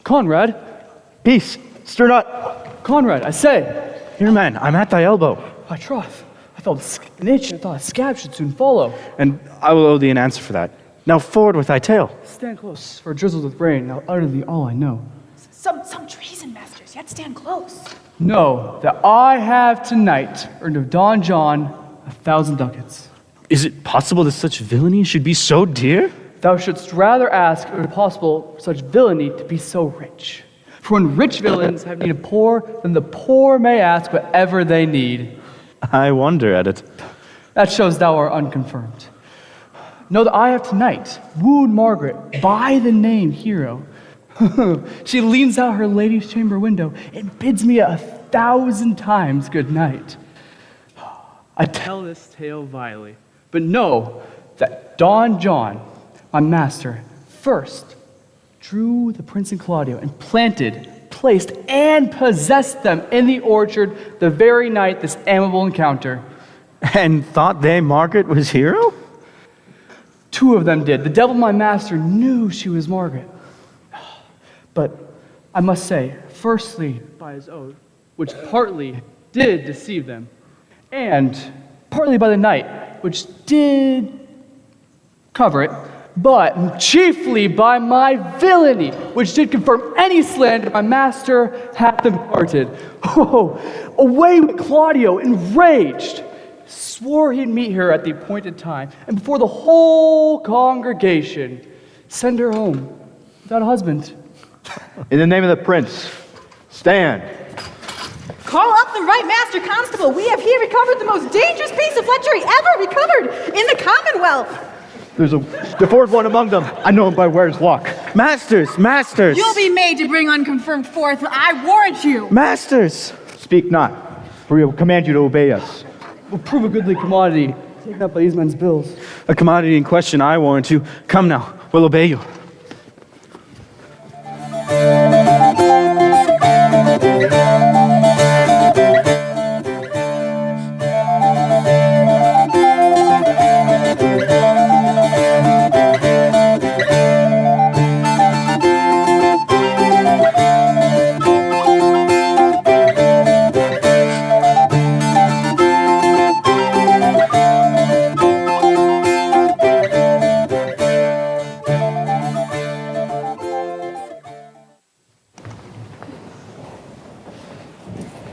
Conrad? Peace. Stir not. Conrad, I say. Here, man, I'm at thy elbow. My troth, I felt an itch. I thought a scab should soon follow. And I will owe thee an answer for that. Now forward with thy tale. Stand close, for drizzled with rain, I'll utter thee all I know. Some treason, masters, yet stand close. Know that I have tonight earned of Don John 1,000 ducats. Is it possible that such villainy should be so dear? Thou shouldst rather ask if it is possible for such villainy to be so rich. For when rich villains have need of poor, then the poor may ask whatever they need. I wonder at it. That shows thou art unconfirmed. Know that I have tonight wooed Margaret by the name Hero. She leans out her lady's chamber window and bids me 1,000 times good night. I tell this tale vilely, but know that Don John, my master, first drew the prince and Claudio and planted, placed, and possessed them in the orchard the very night this amiable encounter. And thought they Margaret was Hero? 2 of them did. The devil, my master, knew she was Margaret. But I must say, firstly, by his oath, which partly did deceive them, and partly by the night, which did cover it, but chiefly by my villainy, which did confirm any slander my master hath imparted. Oh, away went Claudio, enraged, swore he'd meet her at the appointed time, and before the whole congregation, send her home without a husband. In the name of the prince, stand. Call up the right master constable. We have here recovered the most dangerous piece of lechery ever recovered in the Commonwealth. There's a fourth one among them. I know him by Ware's Walk. Masters! You'll be made to bring unconfirmed forth, I warrant you. Masters! Speak not, for we will command you to obey us. We'll prove a goodly commodity, taken up by these men's bills. A commodity in question, I warrant you. Come now, we'll obey you.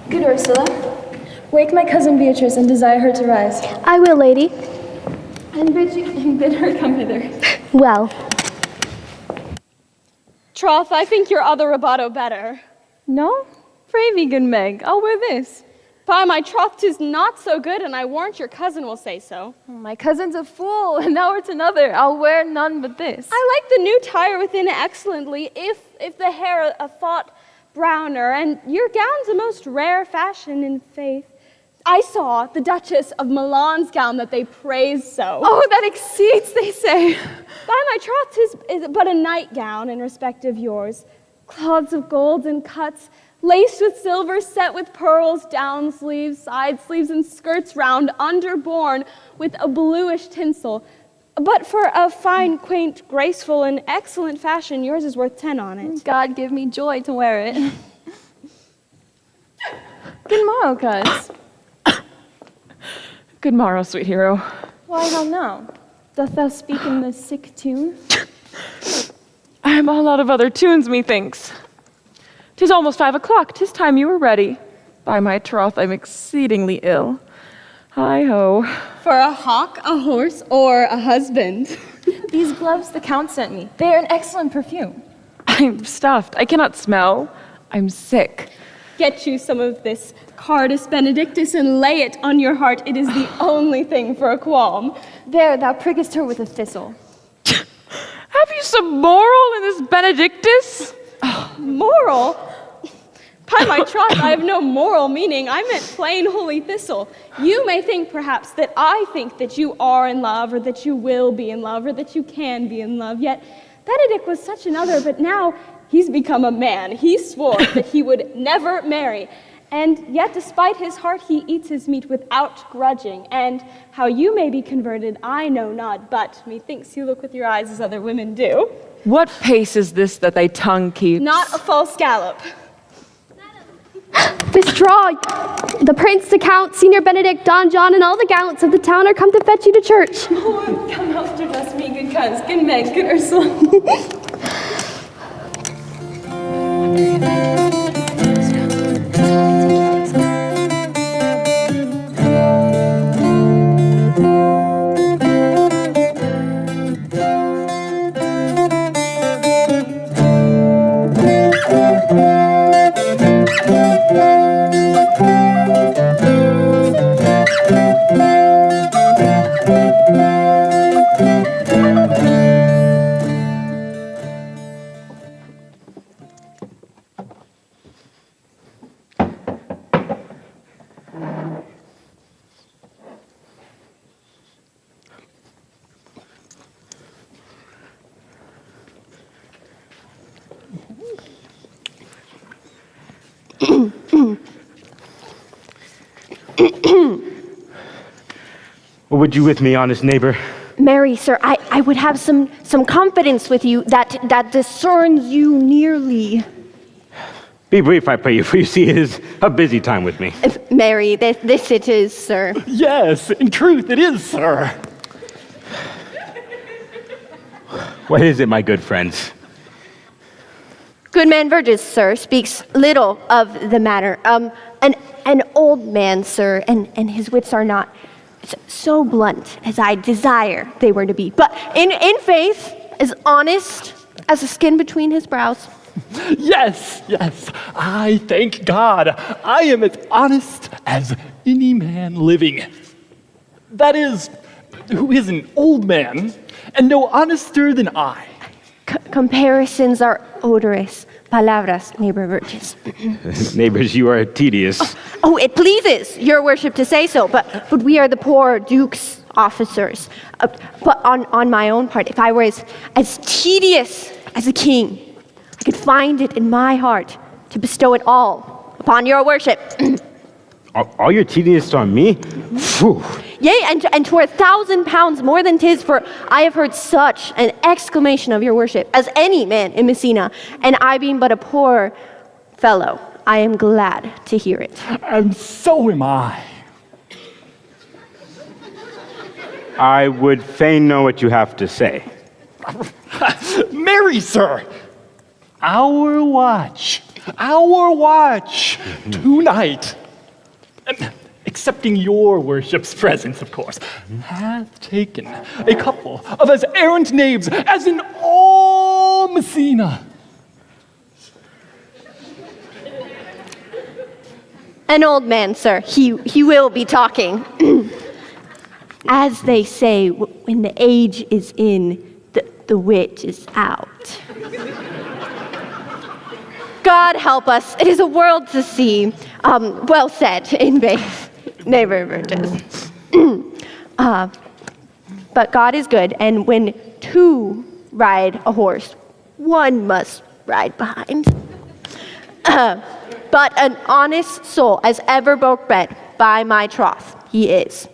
Good Ursula, wake my cousin Beatrice and desire her to rise. I will, lady. And bid her come hither. Well. Troth, I think your other rabato better. No? Pray thee, good Meg, I'll wear this. By my troth, 'tis not so good, and I warrant your cousin will say so. My cousin's a fool, and thou art another. I'll wear none but this. I like the new tire within excellently, if the hair a thought browner, and your gown's a most rare fashion in faith. I saw the Duchess of Milan's gown that they praise so. Oh, that exceeds, they say. By my troth, 'tis but a nightgown in respect of yours. Cloths of gold and cuts, laced with silver, set with pearls, down sleeves, side sleeves, and skirts round, underborne with a bluish tinsel. But for a fine, quaint, graceful, and excellent fashion, yours is worth 10 on it. God give me joy to wear it. Good morrow, cuz. Good morrow, sweet hero. Why, how now? Doth thou speak in the sick tune? I am all out of other tunes, methinks. 'Tis almost 5 o'clock. 'Tis time you were ready. By my troth, I'm exceedingly ill. Hi-ho. For a hawk, a horse, or a husband? These gloves the Count sent me. They are an excellent perfume. I'm stuffed. I cannot smell. I'm sick. Get you some of this Cardus Benedictus and lay it on your heart. It is the only thing for a qualm. There, thou prickest her with a thistle. Have you some moral in this Benedictus? Moral? By my troth, I have no moral meaning. I meant plain holy thistle. You may think, perhaps, that I think that you are in love, or that you will be in love, or that you can be in love. Yet Benedict was such another, but now he's become a man. He swore that he would never marry. And yet, despite his heart, he eats his meat without grudging. And how you may be converted, I know not, but methinks you look with your eyes as other women do. What pace is this that thy tongue keeps? Not a false gallop. Withdraw. The prince, the count, Senior Benedict, Don John, and all the gallants of the town are come to fetch you to church. Oh, come after us, me good cuz, good Meg, good Ursula. What would you with me, honest neighbor? Marry, sir, I would have some confidence with you that discerns you nearly. Be brief, I pray you, for you see it is a busy time with me. Marry, this it is, sir. Yes, in truth it is, sir. What is it, my good friends? Good man Verges, sir, speaks little of the matter. An old man, sir, and his wits are not so blunt as I desire they were to be, but in faith, as honest as the skin between his brows. Yes, I thank God. I am as honest as any man living. That is, who is an old man, and no honester than I. Comparisons are odorous. Palabras, neighbor Verges. Neighbors, you are tedious. Oh, it pleases your worship to say so, but we are the poor duke's officers. But on my own part, if I were as tedious as a king, I could find it in my heart to bestow it all upon your worship. All your tedious on me? Phew. Yea, and 'twere 1,000 pounds more than 'tis, for I have heard such an exclamation of your worship as any man in Messina, and I being but a poor fellow, I am glad to hear it. And so am I. I would fain know what you have to say. Marry, sir, our watch tonight, accepting your worship's presence, of course, hath taken a couple of as errant knaves as in all Messina. An old man, sir, he will be talking. As they say, when the age is in, the wit is out. God help us, it is a world to see. Well said, in faith, neighbor Verges. But God is good, and when two ride a horse, one must ride behind. But an honest soul as ever broke bread, by my troth, he is.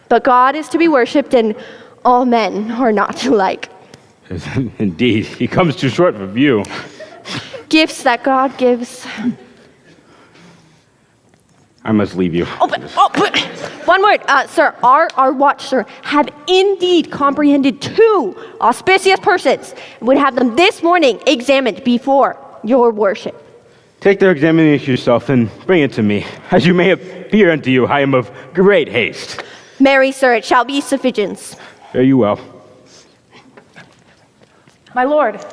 But God is to be worshipped, and all men are not alike. Indeed, he comes too short for view. Gifts that God gives. I must leave you. But one word, sir. Our watch, sir, have indeed comprehended two auspicious persons, and would have them this morning examined before your worship. Take their examination yourself and bring it to me. As you may appear unto you, I am of great haste. Marry, sir, it shall be sufficient. Fare you well. My lord,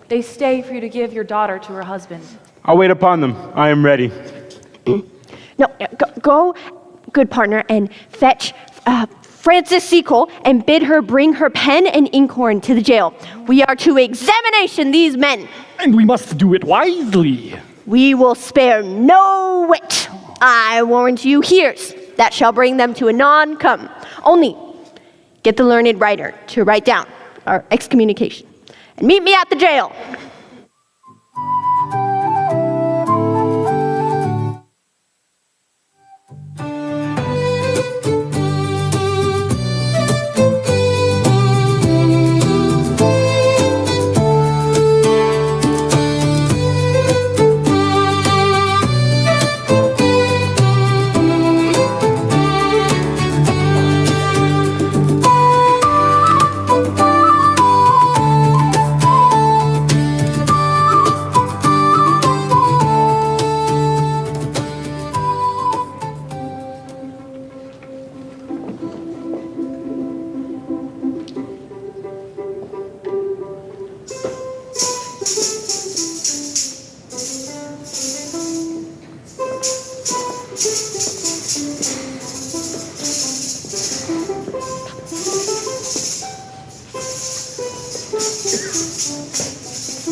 they stay for you to give your daughter to her husband. I'll wait upon them. I am ready. No, go, good partner, and fetch Frances Seacole and bid her bring her pen and inkhorn to the jail. We are to examination these men. And we must do it wisely. We will spare no wit. I warrant you, here's that shall bring them to a non-come. Only get the learned writer to write down our excommunication. And meet me at the jail.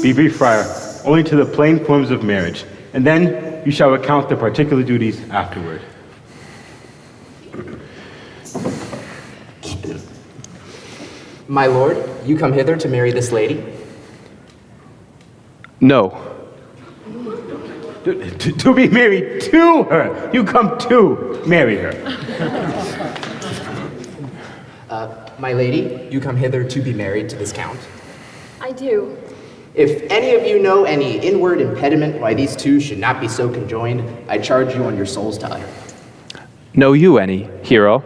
Be brief, friar, only to the plain forms of marriage, and then you shall recount the particular duties afterward. My lord, you come hither to marry this lady? No. To be married to her. You come to marry her. My lady, you come hither to be married to this count? I do. If any of you know any inward impediment why these two should not be so conjoined, I charge you on your souls to utter. Know you any, hero?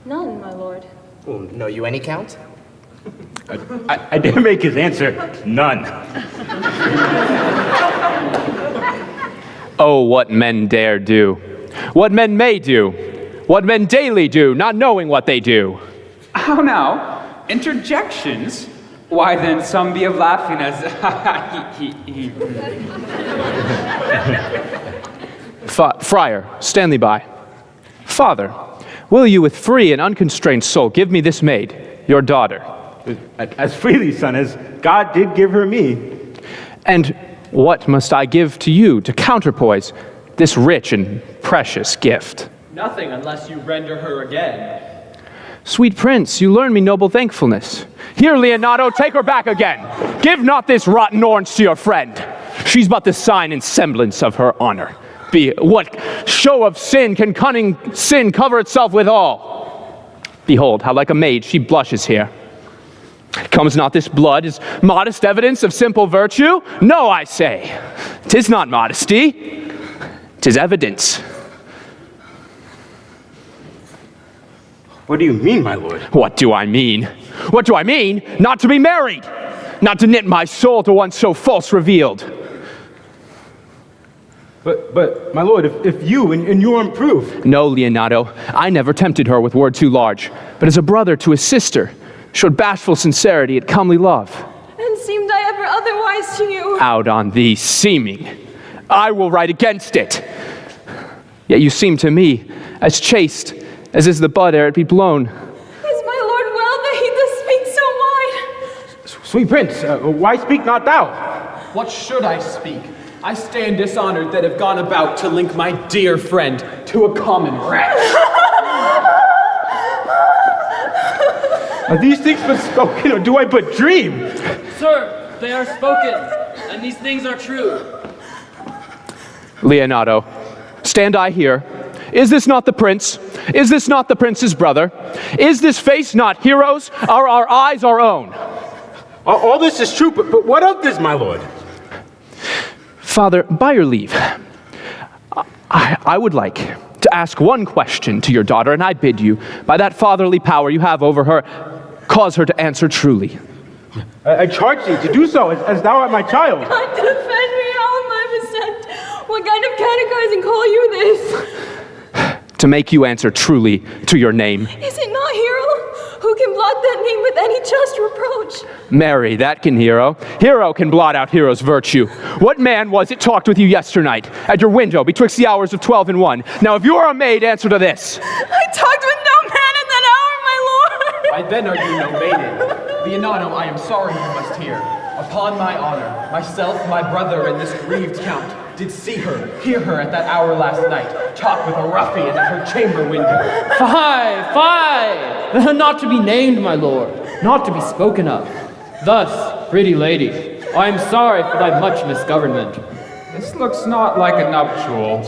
None, my lord. Well, know you any, count? I dare make his answer, none. Oh, what men dare do. What men may do. What men daily do, not knowing what they do. How now? Interjections? Why then some be of laughing as Friar, stand thee by. Father, will you with free and unconstrained soul give me this maid, your daughter? As freely, son, as God did give her me. And what must I give to you to counterpoise this rich and precious gift? Nothing unless you render her again. Sweet prince, you learn me noble thankfulness. Here, Leonardo, take her back again. Give not this rotten orange to your friend. She's but the sign and semblance of her honor. What show of sin can cunning sin cover itself withal? Behold, how like a maid she blushes here. Comes not this blood as modest evidence of simple virtue? No, I say. 'Tis not modesty, 'tis evidence. What do you mean, my lord? What do I mean? What do I mean? Not to be married, not to knit my soul to one so false revealed. But my lord, if you and you improve. No, Leonardo, I never tempted her with word too large, but as a brother to a sister, showed bashful sincerity at comely love. And seemed I ever otherwise to you? Out on thee seeming. I will write against it. Yet you seem to me as chaste as is the bud ere it be blown. Is my lord well that he does speak so wide? Sweet prince, why speak not thou? What should I speak? I stand dishonored that have gone about to link my dear friend to a common wretch. Are these things but spoken, or do I but dream? Sir, they are spoken, and these things are true. Leonardo, stand I here. Is this not the prince? Is this not the prince's brother? Is this face not Hero's? Are our eyes our own? All this is true, but what of this, my lord? Father, by your leave, I would like to ask one question to your daughter, and I bid you, by that fatherly power you have over her, cause her to answer truly. I charge thee to do so, as thou art my child. God defend me, all of my descent. What kind of catechizing call you this? To make you answer truly to your name. Is it not Hero? Who can blot that name with any just reproach? Marry, that can Hero. Hero can blot out Hero's virtue. What man was it talked with you yesternight at your window betwixt the hours of 12 and 1? Now, if you are a maid, answer to this. I talked with no man in that hour, my lord. Why then are you no maiden? Leonardo, I am sorry you must hear. Upon my honor, myself, my brother, and this grieved count did see her, hear her at that hour last night, talk with a ruffian at her chamber window. Fie! Not to be named, my lord, not to be spoken of. Thus, pretty lady, I am sorry for thy much misgovernment. This looks not like a nuptial.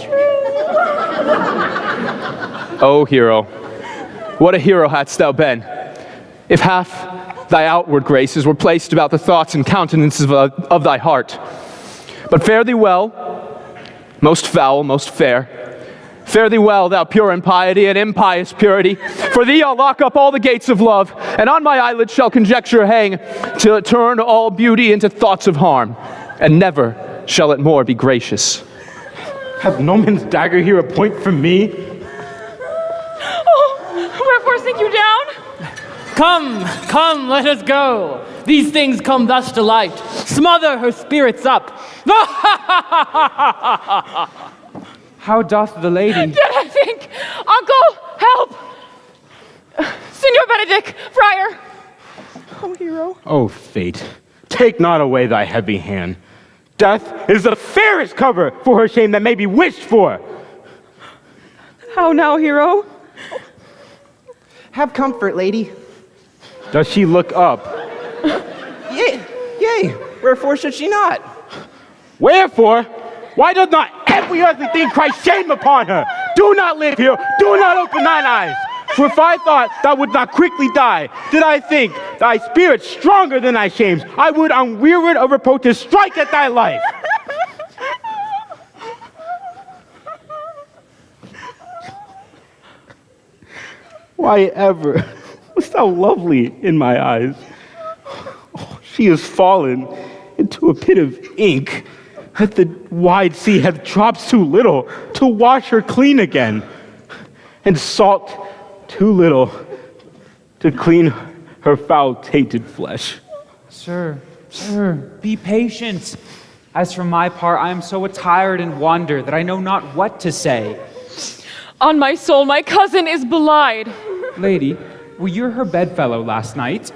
O hero, what a hero hadst thou been, if half thy outward graces were placed about the thoughts and countenances of thy heart. But fare thee well, most foul, most fair. Fare thee well, thou pure in piety and impious purity. For thee I'll lock up all the gates of love, and on my eyelids shall conjecture hang, till it turn all beauty into thoughts of harm, and never shall it more be gracious. Hath no man's dagger here a point for me? Oh, wherefore sink you down? Come, come, let us go. These things come thus to light. Smother her spirits up. How doth the lady? Did I think? Uncle, help! Signor Benedict, friar! Oh, hero. Oh, fate. Take not away thy heavy hand. Death is the fairest cover for her shame that may be wished for. How now, hero? Have comfort, lady. Does she look up? Yea, wherefore should she not? Wherefore? Why does not every earthly thing cry shame upon her? Do not live here. Do not open thine eyes. For if I thought thou would not quickly die, did I think thy spirit stronger than thy shames, I would unwearied of reproaches strike at thy life. Why ever was thou lovely in my eyes? Oh, she is fallen into a pit of ink, that the wide sea hath drops too little to wash her clean again, and salt too little to clean her foul tainted flesh. Sir, be patient. As for my part, I am so attired and wander that I know not what to say. On my soul, my cousin is belied. Lady, were you her bedfellow last night?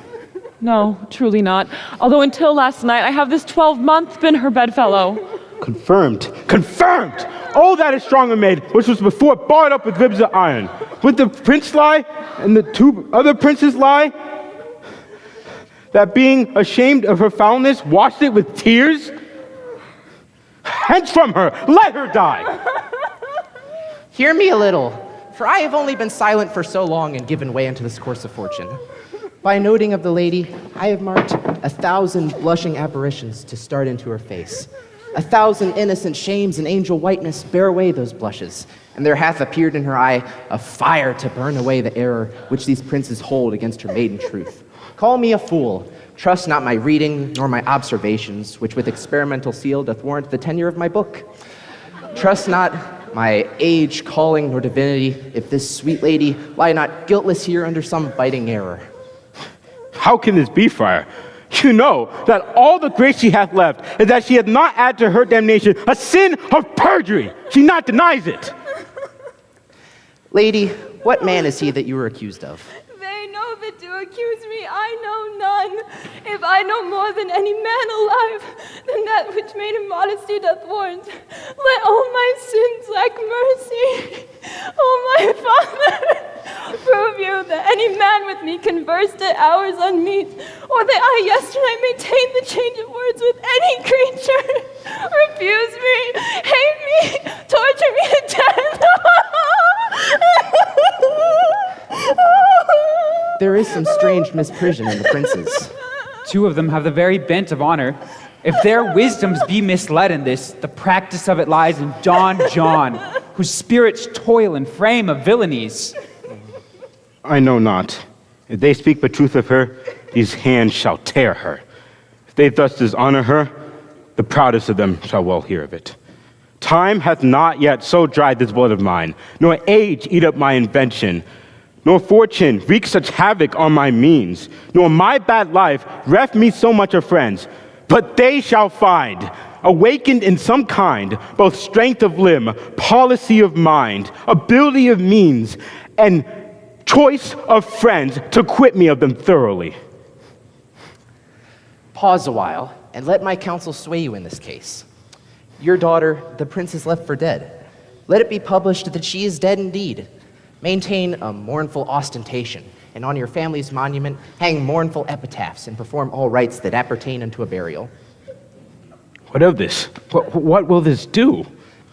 No, truly not. Although until last night, I have this 12-month been her bedfellow. Confirmed. Oh, that is stronger maid, which was before barred up with ribs of iron. Would the prince lie, and the two other princes lie? That being ashamed of her foulness, washed it with tears? Hence from her, let her die! Hear me a little, for I have only been silent for so long and given way unto this course of fortune. By noting of the lady, I have marked 1,000 blushing apparitions to start into her face. 1,000 innocent shames and angel whiteness bear away those blushes, and there hath appeared in her eye a fire to burn away the error which these princes hold against her maiden truth. Call me a fool. Trust not my reading nor my observations, which with experimental seal doth warrant the tenure of my book. Trust not my age, calling, nor divinity, if this sweet lady lie not guiltless here under some biting error. How can this be, friar? You know that all the grace she hath left is that she hath not added to her damnation a sin of perjury. She not denies it. Lady, what man is he that you were accused of? They know that to accuse me, I know none. If I know more than any man alive, than that which made in modesty doth warrant, let all my sins lack mercy. O my Father, prove you that any man with me conversed at hours unmeet, or that I yesternight maintained the change of words with any creature. Refuse me, hate me, torture me to death. There is some strange misprision in the princes. Two of them have the very bent of honor. If their wisdoms be misled in this, the practice of it lies in Don John, whose spirits toil in frame of villainies. I know not. If they speak but truth of her, these hands shall tear her. If they thus dishonor her, the proudest of them shall well hear of it. Time hath not yet so dried this blood of mine, nor age eat up my invention, nor fortune wreak such havoc on my means, nor my bad life reft me so much of friends. But they shall find, awakened in some kind, both strength of limb, policy of mind, ability of means, and choice of friends to quit me of them thoroughly. Pause a while, and let my counsel sway you in this case. Your daughter, the princess left for dead. Let it be published that she is dead indeed. Maintain a mournful ostentation, and on your family's monument hang mournful epitaphs, and perform all rites that appertain unto a burial. What of this? What will this do?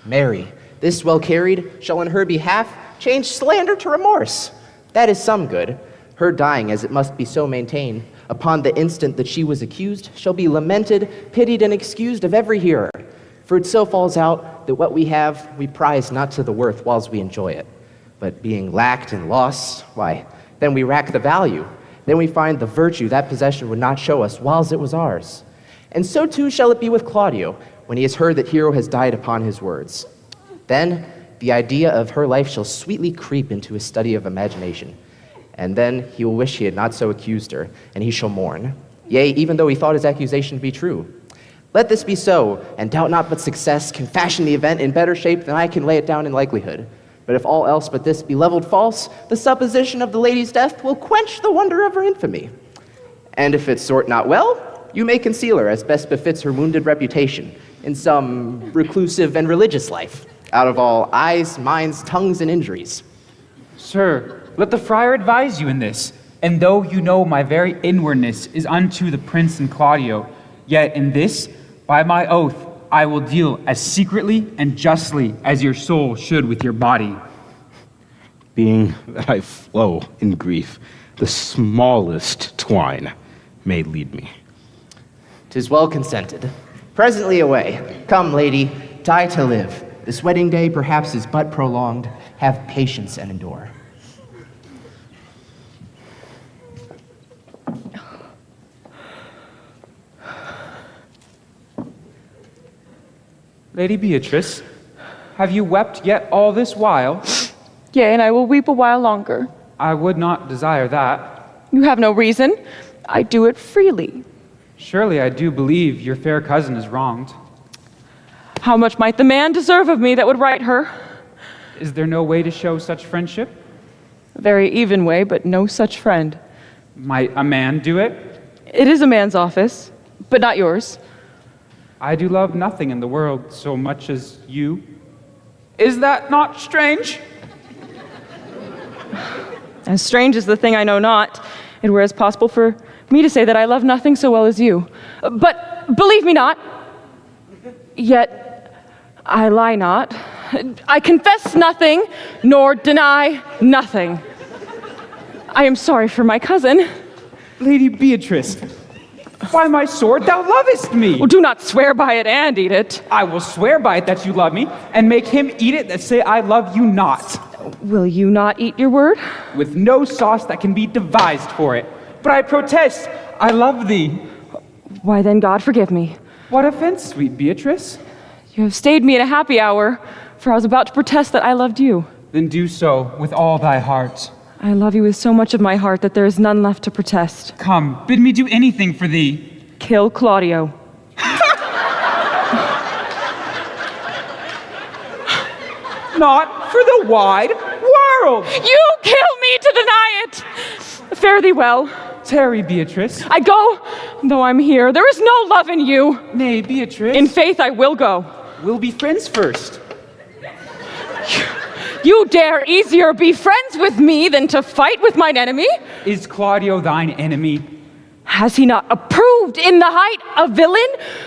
Mary, this well carried, shall in her behalf change slander to remorse. That is some good. Her dying, as it must be so maintained, upon the instant that she was accused, shall be lamented, pitied, and excused of every hearer. For it so falls out that what we have, we prize not to the worth whiles we enjoy it. But being lacked and lost, why, then we rack the value. Then we find the virtue that possession would not show us whiles it was ours. And so too shall it be with Claudio, when he has heard that Hero has died upon his words. Then the idea of her life shall sweetly creep into his study of imagination. And then he will wish he had not so accused her, and he shall mourn. Yea, even though he thought his accusation to be true. Let this be so, and doubt not but success can fashion the event in better shape than I can lay it down in likelihood. But if all else but this be leveled false, the supposition of the lady's death will quench the wonder of her infamy. And if it sort not well, you may conceal her as best befits her wounded reputation in some reclusive and religious life, out of all eyes, minds, tongues, and injuries. Sir, let the friar advise you in this. And though you know my very inwardness is unto the prince and Claudio, yet in this, by my oath, I will deal as secretly and justly as your soul should with your body. Being that I flow in grief, the smallest twine may lead me. 'Tis well consented. Presently away. Come, lady, die to live. This wedding day perhaps is but prolonged. Have patience and endure. Lady Beatrice, have you wept yet all this while? Yea, and I will weep a while longer. I would not desire that. You have no reason. I do it freely. Surely I do believe your fair cousin is wronged. How much might the man deserve of me that would right her? Is there no way to show such friendship? A very even way, but no such friend. Might a man do it? It is a man's office, but not yours. I do love nothing in the world so much as you. Is that not strange? As strange as the thing I know not, it were as possible for me to say that I love nothing so well as you. But believe me not, yet I lie not. I confess nothing, nor deny nothing. I am sorry for my cousin. Lady Beatrice, by my sword, thou lovest me. Well, do not swear by it and eat it. I will swear by it that you love me, and make him eat it that say I love you not. Will you not eat your word? With no sauce that can be devised for it. But I protest, I love thee. Why then, God forgive me. What offense, sweet Beatrice? You have stayed me at a happy hour, for I was about to protest that I loved you. Then do so with all thy heart. I love you with so much of my heart that there is none left to protest. Come, bid me do anything for thee. Kill Claudio. Not for the wide world. You kill me to deny it. Fare thee well. Tarry, Beatrice. I go, though I'm here. There is no love in you. Nay, Beatrice. In faith, I will go. We'll be friends first. You dare easier be friends with me than to fight with mine enemy? Is Claudio thine enemy? Has he not approved in the height a villain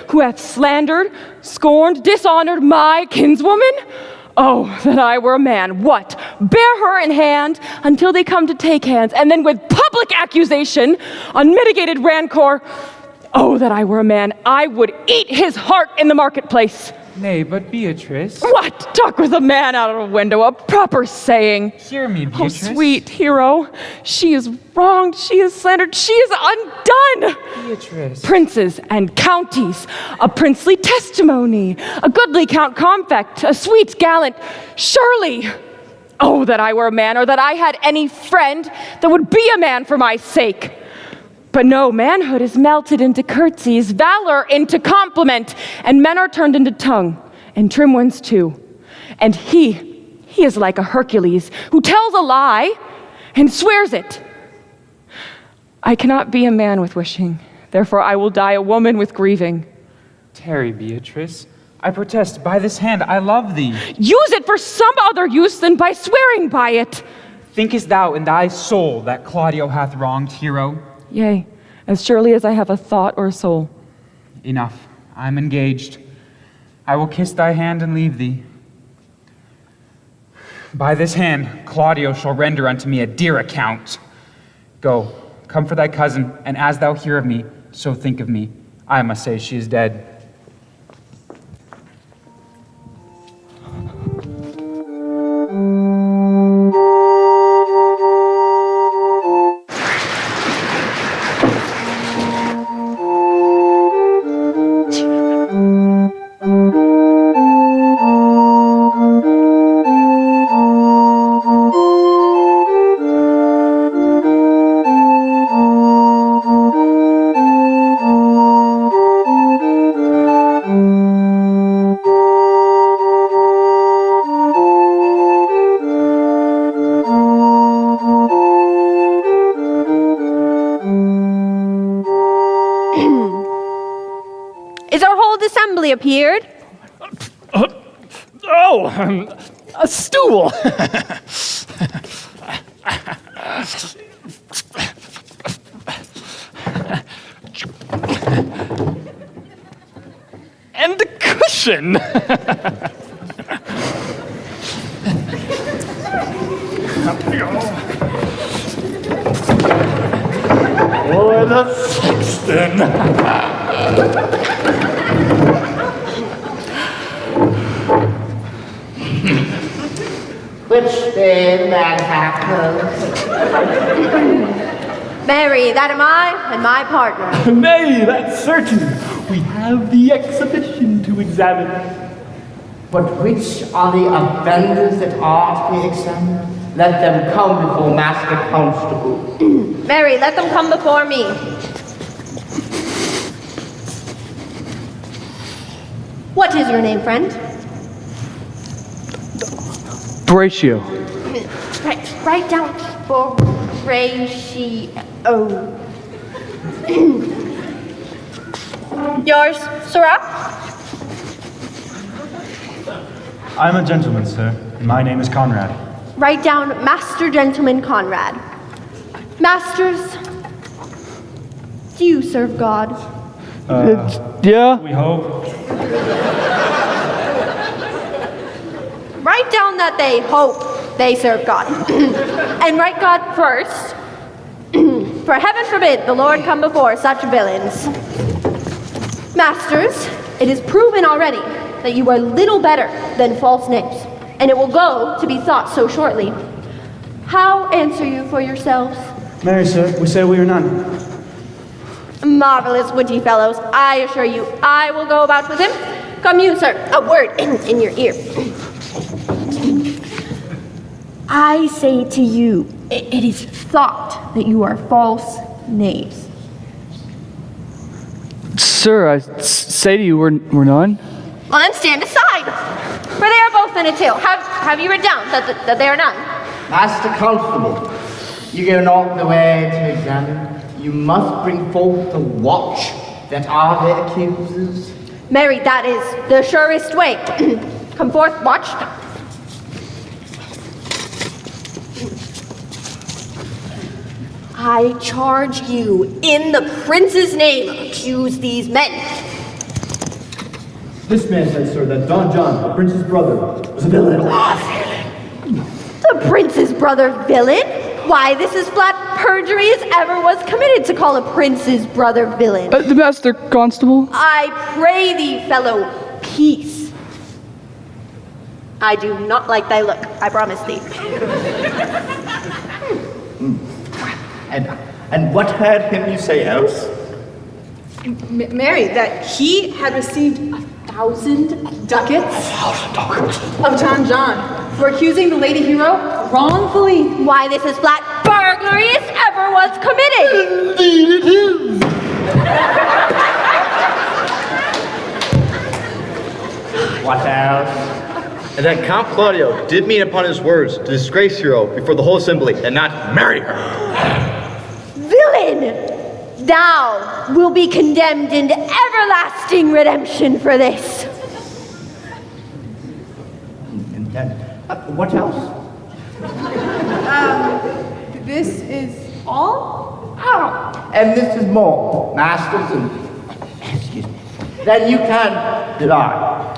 who hath slandered, scorned, dishonored my kinswoman? Oh, that I were a man. What? Bear her in hand until they come to take hands, and then with public accusation, unmitigated rancor. Oh, that I were a man. I would eat his heart in the marketplace. Nay, but Beatrice. What? Talk with a man out of a window, a proper saying. Hear me, Beatrice. Oh, sweet hero. She is wronged, she is slandered, she is undone. Beatrice. Princes and counties, a princely testimony, a goodly count confect, a sweet gallant, surely. Oh, that I were a man, or that I had any friend that would be a man for my sake. But no, manhood is melted into curtsies, valor into compliment, and men are turned into tongue, and trim ones too. And he is like a Hercules who tells a lie and swears it. I cannot be a man with wishing, therefore I will die a woman with grieving. Tarry, Beatrice. I protest, by this hand I love thee. Use it for some other use than by swearing by it. Thinkest thou in thy soul that Claudio hath wronged Hero? Yea, as surely as I have a thought or a soul. Enough, I am engaged. I will kiss thy hand and leave thee. By this hand, Claudio shall render unto me a dear account. Go, come for thy cousin, and as thou hear of me, so think of me. I must say she is dead. appeared? A stool. And a cushion. Or the sexton. Which day that happens? Mary, that am I, and my partner. Nay, that's certain. We have the exhibition to examine. But which are the offenders that are to be examined? Let them come before Master Constable. Mary, let them come before me. What is your name, friend? Horatio. Write down Horatio. Yours, Sirrah? I'm a gentleman, sir. My name is Conrad. Write down Master Gentleman Conrad. Masters, do you serve God? Yeah. We hope. Write down that they hope they serve God. And write God first. For heaven forbid the Lord come before such villains. Masters, it is proven already that you are little better than false names, and it will go to be thought so shortly. How answer you for yourselves? Marry, sir, we say we are none. Marvelous witty fellows. I assure you, I will go about with him. Come you, sir, a word in your ear. I say to you, it is thought that you are false knaves. Sir, I say to you, we're none. Well, then stand aside, for they are both in a tale. Have you written down that they are none? Master Constable, you go not the way to examine. You must bring forth the watch that are the accusers. Mary, that is the surest way. Come forth, watch. I charge you, in the prince's name, accuse these men. This man says, sir, that Don John, the prince's brother, was a villain. The prince's brother villain? Why, this is flat perjury as ever was committed to call a prince's brother villain. The Master Constable? I pray thee, fellow, peace. I do not like thy look, I promise thee. And what had him you say else? Mary, that he had received 1,000 ducats of Don John for accusing the Lady Hero wrongfully. Why, this is flat burglary as ever was committed. Indeed it is. What else? And that Count Claudio did mean upon his words to disgrace Hero before the whole assembly and not marry her. Villain! Thou will be condemned into everlasting redemption for this. And then, what else? This is all? And this is more, masters, and excuse me, than you can deny.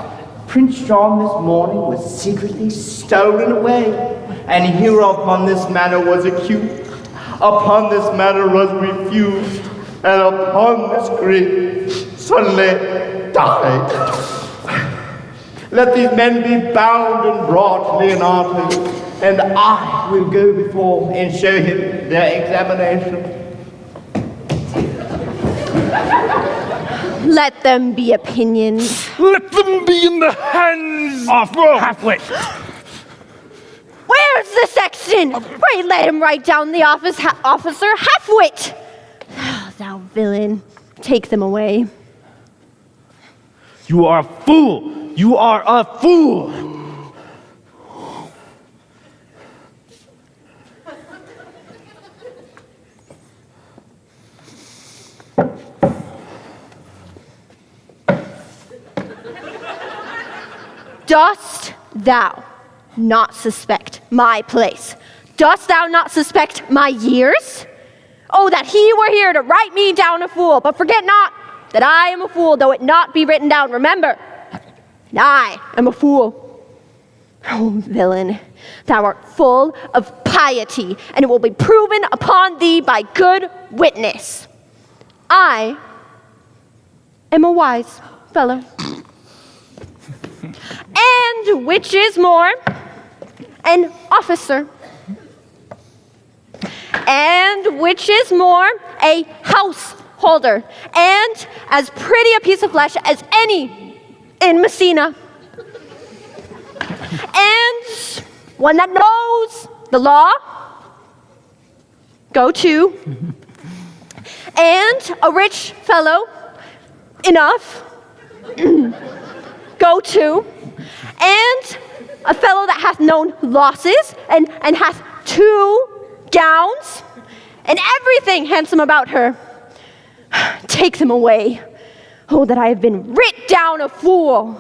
Prince John this morning was secretly stolen away, and Hero upon this matter was accused, upon this matter was refused, and upon this grief suddenly died. Let these men be bound and brought to Leonardo, and I will go before and show him their examination. Let them be opinions. Let them be in the hands of halfway. Where's the sexton? Pray let him write down the officer Halfwit. Oh, thou villain, take them away. You are a fool! You are a fool! dost thou not suspect my place? Dost thou not suspect my years? Oh, that he were here to write me down a fool, but forget not that I am a fool, though it not be written down. Remember, I am a fool. Oh, villain, thou art full of piety, and it will be proven upon thee by good witness. I am a wise fellow. And which is more, an officer. And which is more, a householder. And as pretty a piece of flesh as any in Messina. And one that knows the law. Go to. And a rich fellow enough. Go to. And a fellow that hath known losses and hath 2 gowns and everything handsome about her. Take them away. Oh, that I have been writ down a fool.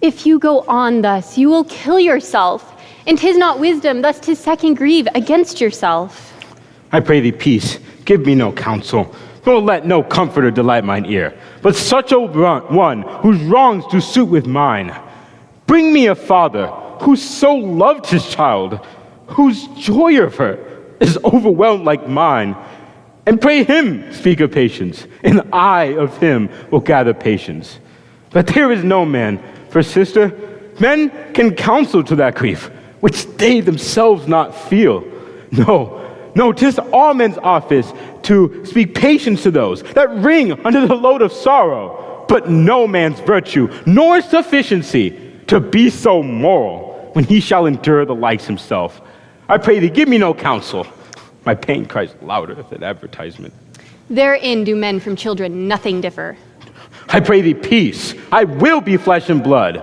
If you go on thus, you will kill yourself, and 'tis not wisdom thus to second grieve against yourself. I pray thee peace, give me no counsel, nor let no comforter delight mine ear, but such a one whose wrongs do suit with mine. Bring me a father who so loved his child, whose joy of her is overwhelmed like mine. And pray him speak of patience, and I of him will gather patience. But there is no man, for sister, men can counsel to that grief, which they themselves not feel. No, 'tis all men's office to speak patience to those that wring under the load of sorrow, but no man's virtue, nor sufficiency to be so moral when he shall endure the likes himself. I pray thee, give me no counsel. My pain cries louder than advertisement. Therein do men from children nothing differ. I pray thee peace. I will be flesh and blood.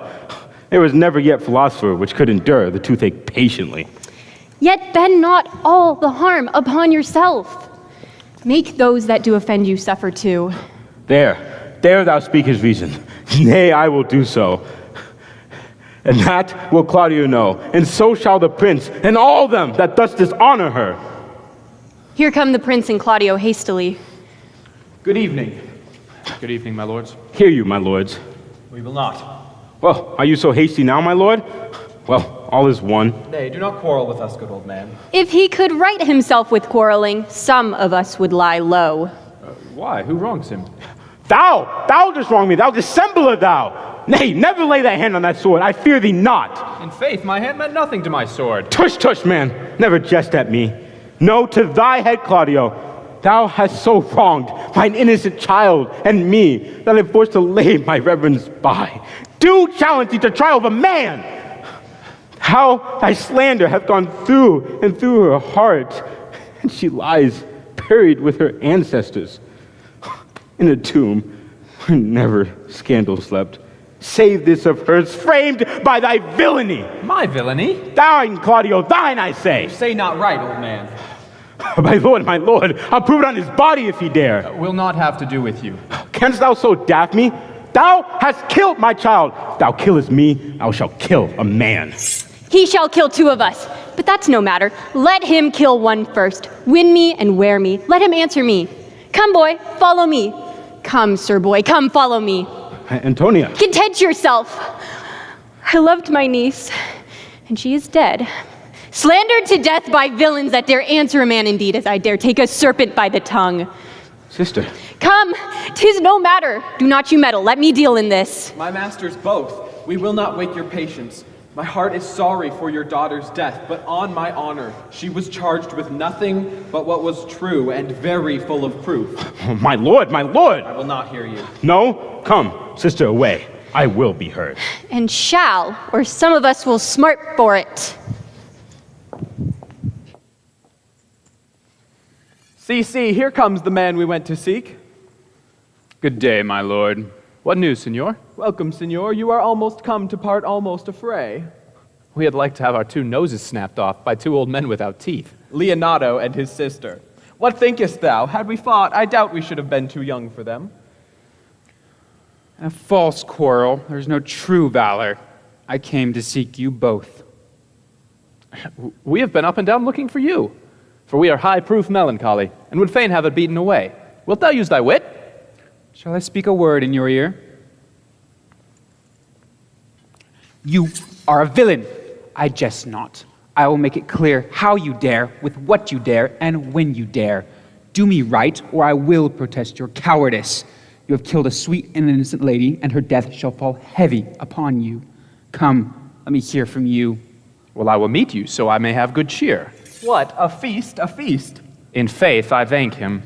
There was never yet philosopher which could endure the toothache patiently. Yet bend not all the harm upon yourself. Make those that do offend you suffer too. There thou speakest reason. Nay, I will do so. And that will Claudio know, and so shall the prince, and all them that thus dishonor her. Here come the prince and Claudio hastily. Good evening. Good evening, my lords. Hear you, my lords. We will not. Well, are you so hasty now, my lord? Well, all is one. Nay, do not quarrel with us, good old man. If he could right himself with quarreling, some of us would lie low. Why? Who wrongs him? Thou dost wrong me, thou dissembler thou! Nay, never lay thy hand on that sword, I fear thee not. In faith, my hand meant nothing to my sword. Tush, tush, man, never jest at me. No, to thy head, Claudio, thou hast so wronged mine innocent child and me that I'm forced to lay my reverence by. Do challenge thee to trial of a man. How thy slander hath gone through and through her heart, and she lies buried with her ancestors in a tomb where never scandal slept, save this of hers framed by thy villainy. My villainy? Thine, Claudio, thine, I say. You say not right, old man. My lord, I'll prove it on his body if he dare. Will not have to do with you. Canst thou so daff me? Thou hast killed my child. Thou killest me, I shall kill a man. He shall kill 2 of us, but that's no matter. Let him kill one first. Win me and wear me. Let him answer me. Come, boy, follow me. Come, sir boy, come follow me. Antonia. Content yourself. I loved my niece, and she is dead. Slandered to death by villains that dare answer a man indeed as I dare take a serpent by the tongue. Sister. Come, 'tis no matter. Do not you meddle. Let me deal in this. My masters both, we will not wake your patience. My heart is sorry for your daughter's death, but on my honor, she was charged with nothing but what was true and very full of proof. Oh, my lord, my lord. I will not hear you. No, come, sister, away. I will be heard. And shall, or some of us will smart for it. See, here comes the man we went to seek. Good day, my lord. What news, senor? Welcome, senor. You are almost come to part almost a fray. We had like to have our 2 noses snapped off by 2 old men without teeth. Leonardo and his sister. What thinkest thou? Had we fought, I doubt we should have been too young for them. A false quarrel. There's no true valor. I came to seek you both. We have been up and down looking for you, for we are high-proof melancholy, and would fain have it beaten away. Wilt thou use thy wit? Shall I speak a word in your ear? You are a villain. I jest not. I will make it clear how you dare, with what you dare, and when you dare. Do me right, or I will protest your cowardice. You have killed a sweet and innocent lady, and her death shall fall heavy upon you. Come, let me hear from you. Well, I will meet you, so I may have good cheer. What, a feast, a feast? In faith, I thank him.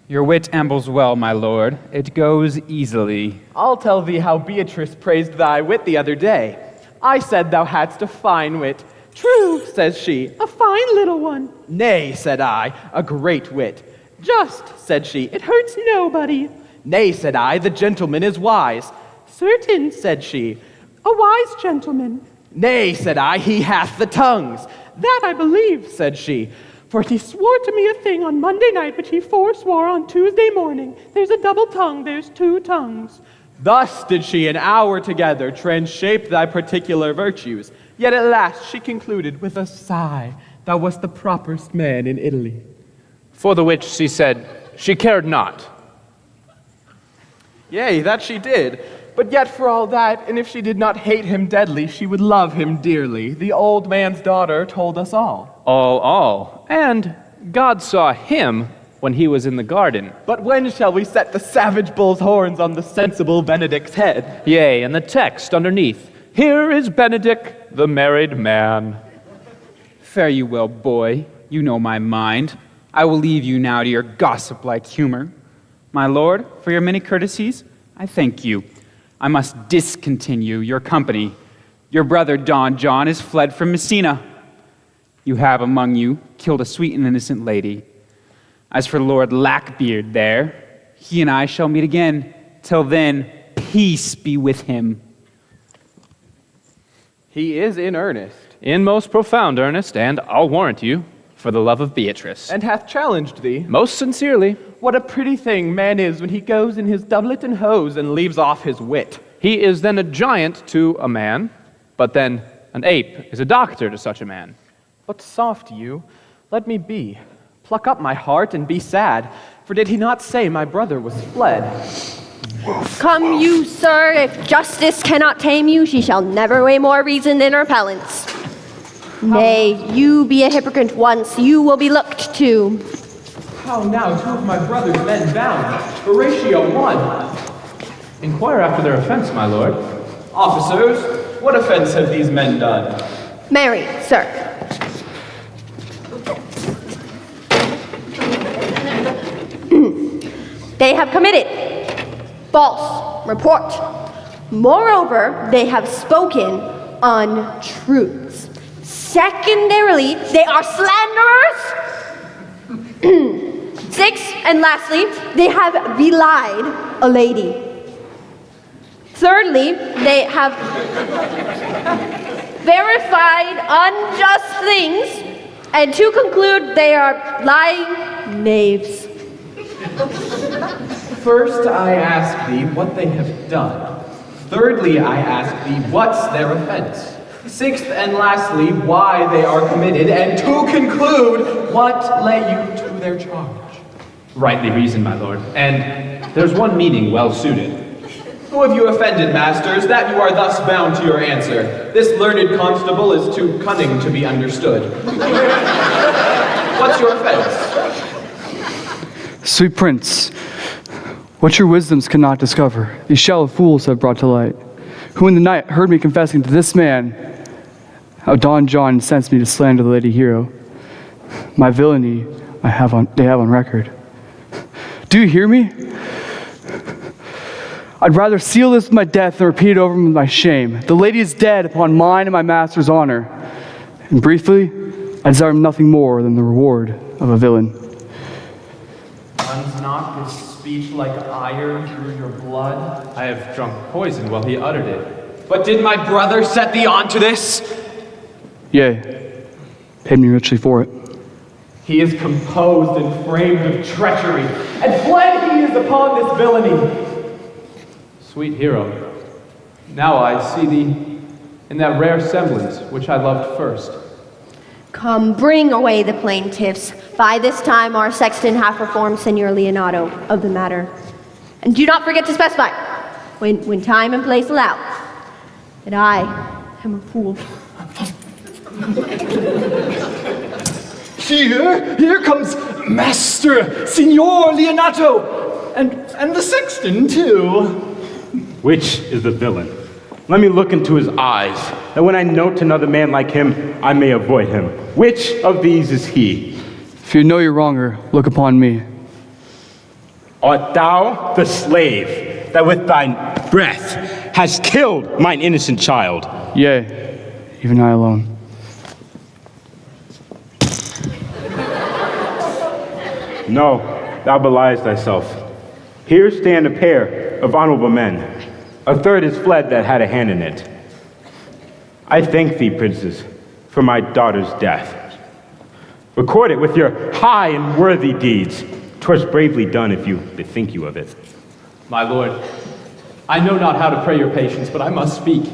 Your wit ambles well, my lord. It goes easily. I'll tell thee how Beatrice praised thy wit the other day. I said thou hadst a fine wit. True, says she, a fine little one. Nay, said I, a great wit. Just, said she, it hurts nobody. Nay, said I, the gentleman is wise. Certain, said she, a wise gentleman. Nay, said I, he hath the tongues. That I believe, said she, for he swore to me a thing on Monday night which he forswore on Tuesday morning. There's a double tongue, there's 2 tongues. Thus did she an hour together transshape thy particular virtues. Yet at last she concluded with a sigh, thou wast the properest man in Italy. For the which she said, she cared not. Yea, that she did. But yet for all that, and if she did not hate him deadly, she would love him dearly. The old man's daughter told us all. All. And God saw him when he was in the garden. But when shall we set the savage bull's horns on the sensible Benedict's head? Yea, and the text underneath, here is Benedict, the married man. Fare you well, boy. You know my mind. I will leave you now to your gossip-like humor. My lord, for your many courtesies, I thank you. I must discontinue your company. Your brother Don John is fled from Messina. You have among you killed a sweet and innocent lady. As for Lord Lackbeard there, he and I shall meet again. Till then, peace be with him. He is in earnest. In most profound earnest, and I'll warrant you, for the love of Beatrice. And hath challenged thee. Most sincerely. What a pretty thing man is when he goes in his doublet and hose and leaves off his wit. He is then a giant to a man, but then an ape is a doctor to such a man. But soft you, let me be. Pluck up my heart and be sad, for did he not say my brother was fled? Come you, sir, if justice cannot tame you, she shall never weigh more reason than her pallance. Nay, you be a hypocrite once, you will be looked to. How now, 2 of my brother's men bound, Horatio 1. Inquire after their offense, my lord. Officers, what offense have these men done? Marry, sir. They have committed false report. Moreover, they have spoken untruths. Secondarily, they are slanderers. 6, and lastly, they have belied a lady. Thirdly, they have verified unjust things. And to conclude, they are lying knaves. First, I ask thee what they have done. Thirdly, I ask thee what's their offense. 6th and lastly, why they are committed. And to conclude, what lay you to their charge? Rightly reasoned, my lord. And there's one meaning well suited. Who have you offended, masters, that you are thus bound to your answer? This learned constable is too cunning to be understood. What's your offense? Sweet prince, what your wisdoms cannot discover, these shallow fools have brought to light, who in the night heard me confessing to this man how Don John incensed me to slander the Lady Hero. My villainy they have on record. Do you hear me? I'd rather seal this with my death than repeat it over with my shame. The lady is dead upon mine and my master's honor. And briefly, I desire nothing more than the reward of a villain. speech like iron through your blood? I have drunk poison while he uttered it. But did my brother set thee on to this? Yea, paid me richly for it. He is composed and framed of treachery, and fled he is upon this villainy. Sweet hero, now I see thee in that rare semblance which I loved first. Come, bring away the plaintiffs. By this time, our sexton hath informed Senor Leonardo of the matter. And do not forget to specify, when time and place allow, that I am a fool. Here comes Master Signor Leonato, and the sexton too. Which is the villain? Let me look into his eyes, that when I note another man like him, I may avoid him. Which of these is he? If you know your wronger, look upon me. Art thou the slave that with thine breath has killed mine innocent child? Yea, even I alone. No, thou beliest thyself. Here stand a pair of honorable men. A third is fled that had a hand in it. I thank thee, princes, for my daughter's death. Record it with your high and worthy deeds. 'Twas bravely done if you bethink you of it. My lord, I know not how to pray your patience, but I must speak.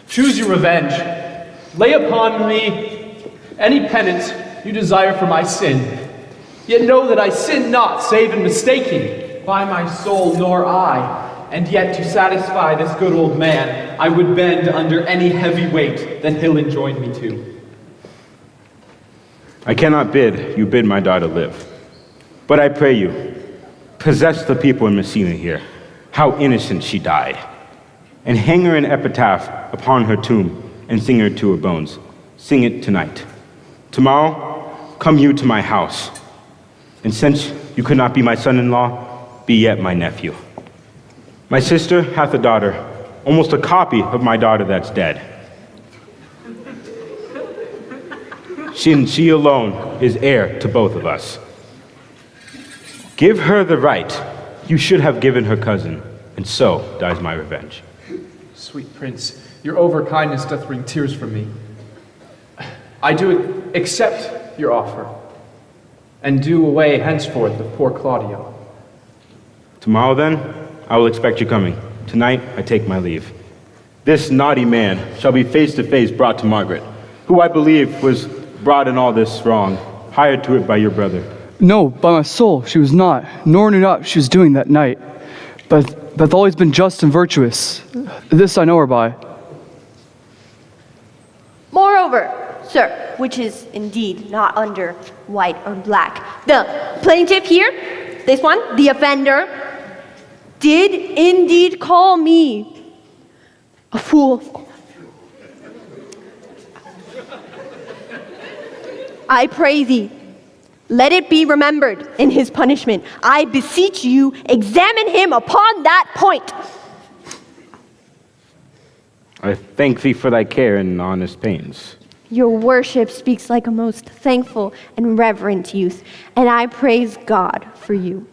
Choose your revenge. Lay upon me any penance you desire for my sin. Yet know that I sin not, save in mistaking, by my soul nor I. And yet to satisfy this good old man, I would bend under any heavy weight that he'll enjoin me to. I cannot bid you bid my daughter live. But I pray you, possess the people in Messina here, how innocent she died, and hang her an epitaph upon her tomb, and sing her to her bones. Sing it tonight. Tomorrow, come you to my house, and since you could not be my son-in-law, be yet my nephew. My sister hath a daughter, almost a copy of my daughter that's dead. She alone is heir to both of us. Give her the right you should have given her cousin, and so dies my revenge. Sweet prince, your overkindness doth wring tears from me. I do accept your offer, and do away henceforth with poor Claudio. Tomorrow then, I will expect you coming. Tonight, I take my leave. This naughty man shall be face to face brought to Margaret, who I believe was brought in all this wrong, hired to it by your brother. No, by my soul, she was not, nor knew not what she was doing that night. But hath always been just and virtuous. This I know her by. Moreover, sir, which is indeed not under white or black, the plaintiff here, this one, the offender, did indeed call me a fool. I pray thee, let it be remembered in his punishment. I beseech you, examine him upon that point. I thank thee for thy care and honest pains. Your worship speaks like a most thankful and reverent youth, and I praise God for you.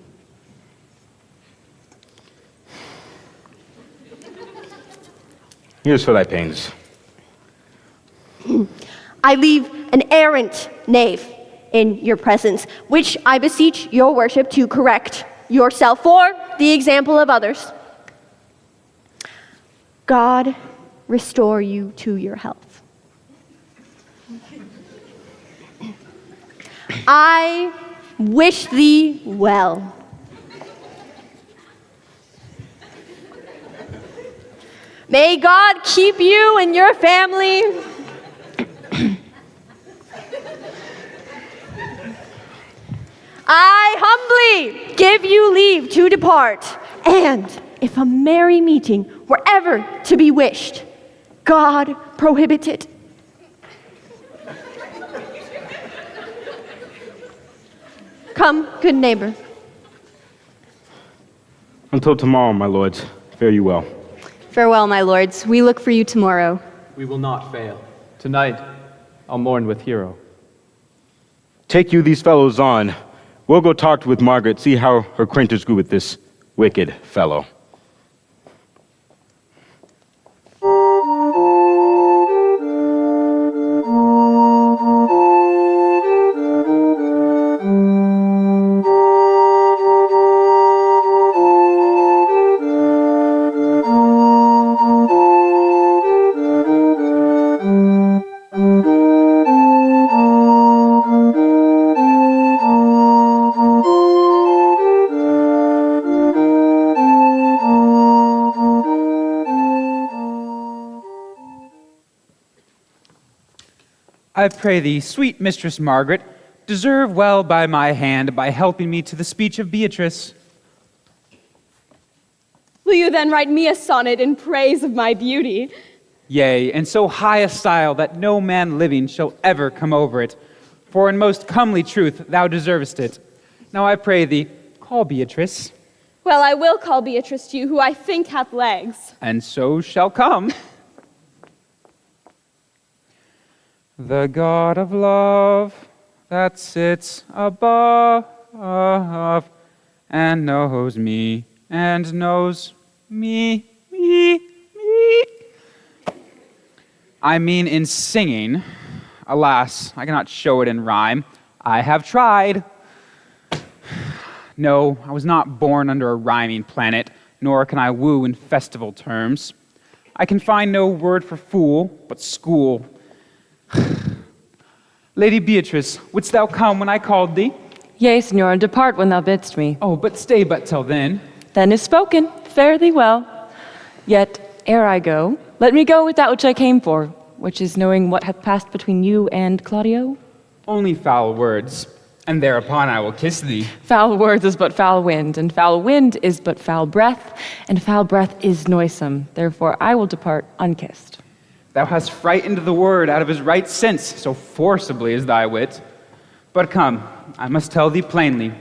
Here's for thy pains. I leave an errant knave in your presence, which I beseech your worship to correct yourself for the example of others. God restore you to your health. I wish thee well. May God keep you and your family. I humbly give you leave to depart, and if a merry meeting were ever to be wished, God prohibit it. Come, good neighbor. Until tomorrow, my lords, fare you well. Farewell, my lords. We look for you tomorrow. We will not fail. Tonight, I'll mourn with Hero. Take you these fellows on, We'll go talk with Margaret, see how her acquaintance grew with this wicked fellow. I pray thee, sweet Mistress Margaret, deserve well by my hand by helping me to the speech of Beatrice. Will you then write me a sonnet in praise of my beauty? Yea, in so high a style that no man living shall ever come over it. For in most comely truth thou deservest it. Now I pray thee, call Beatrice. Well, I will call Beatrice to you, who I think hath legs. And so shall come. The God of love that sits above and knows me and knows me. I mean in singing. Alas, I cannot show it in rhyme. I have tried. No, I was not born under a rhyming planet, nor can I woo in festival terms. I can find no word for fool, but school. Lady Beatrice, wouldst thou come when I called thee? Yea, Signor, and depart when thou bidst me. Oh, but stay but till then. Then is spoken. Fare thee well. Yet, ere I go, let me go with that which I came for, which is knowing what hath passed between you and Claudio. Only foul words, and thereupon I will kiss thee. Foul words is but foul wind, and foul wind is but foul breath, and foul breath is noisome. Therefore I will depart unkissed. Thou hast frightened the word out of his right sense, so forcibly is thy wit. But come, I must tell thee plainly.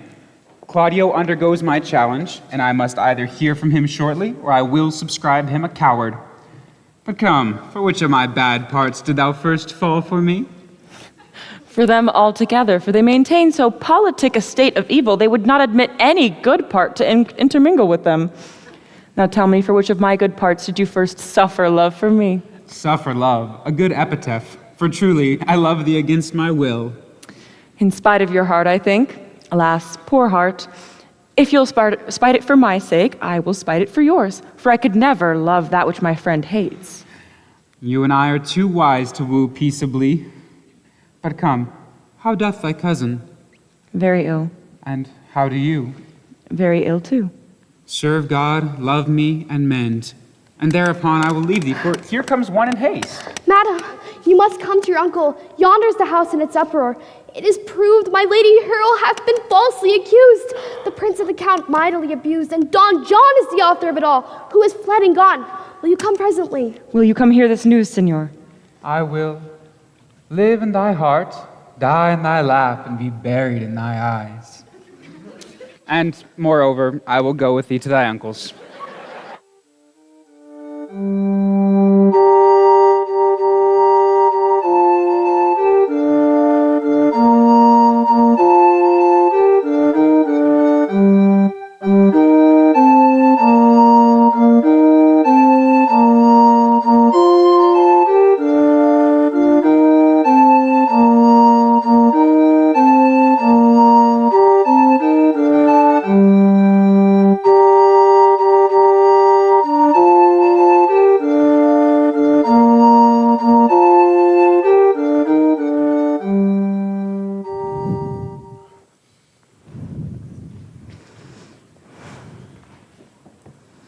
Claudio undergoes my challenge, and I must either hear from him shortly, or I will subscribe him a coward. But come, for which of my bad parts did thou first fall for me? For them altogether, for they maintain so politic a state of evil, they would not admit any good part to intermingle with them. Now tell me, for which of my good parts did you first suffer love for me? Suffer love, a good epitaph, for truly I love thee against my will. In spite of your heart, I think. Alas, poor heart. If you'll spite it for my sake, I will spite it for yours, for I could never love that which my friend hates. You and I are too wise to woo peaceably. But come, how doth thy cousin? Very ill. And how do you? Very ill too. Serve God, love me, and mend. And thereupon I will leave thee, for here comes one in haste. Madam, you must come to your uncle. Yonder's the house in its uproar. It is proved my lady Hero hath been falsely accused. The prince and the count mightily abused, and Don John is the author of it all, who is fled and gone. Will you come presently? Will you come hear this news, Signor? I will. Live in thy heart, die in thy lap, and be buried in thy eyes. And moreover, I will go with thee to thy uncle's.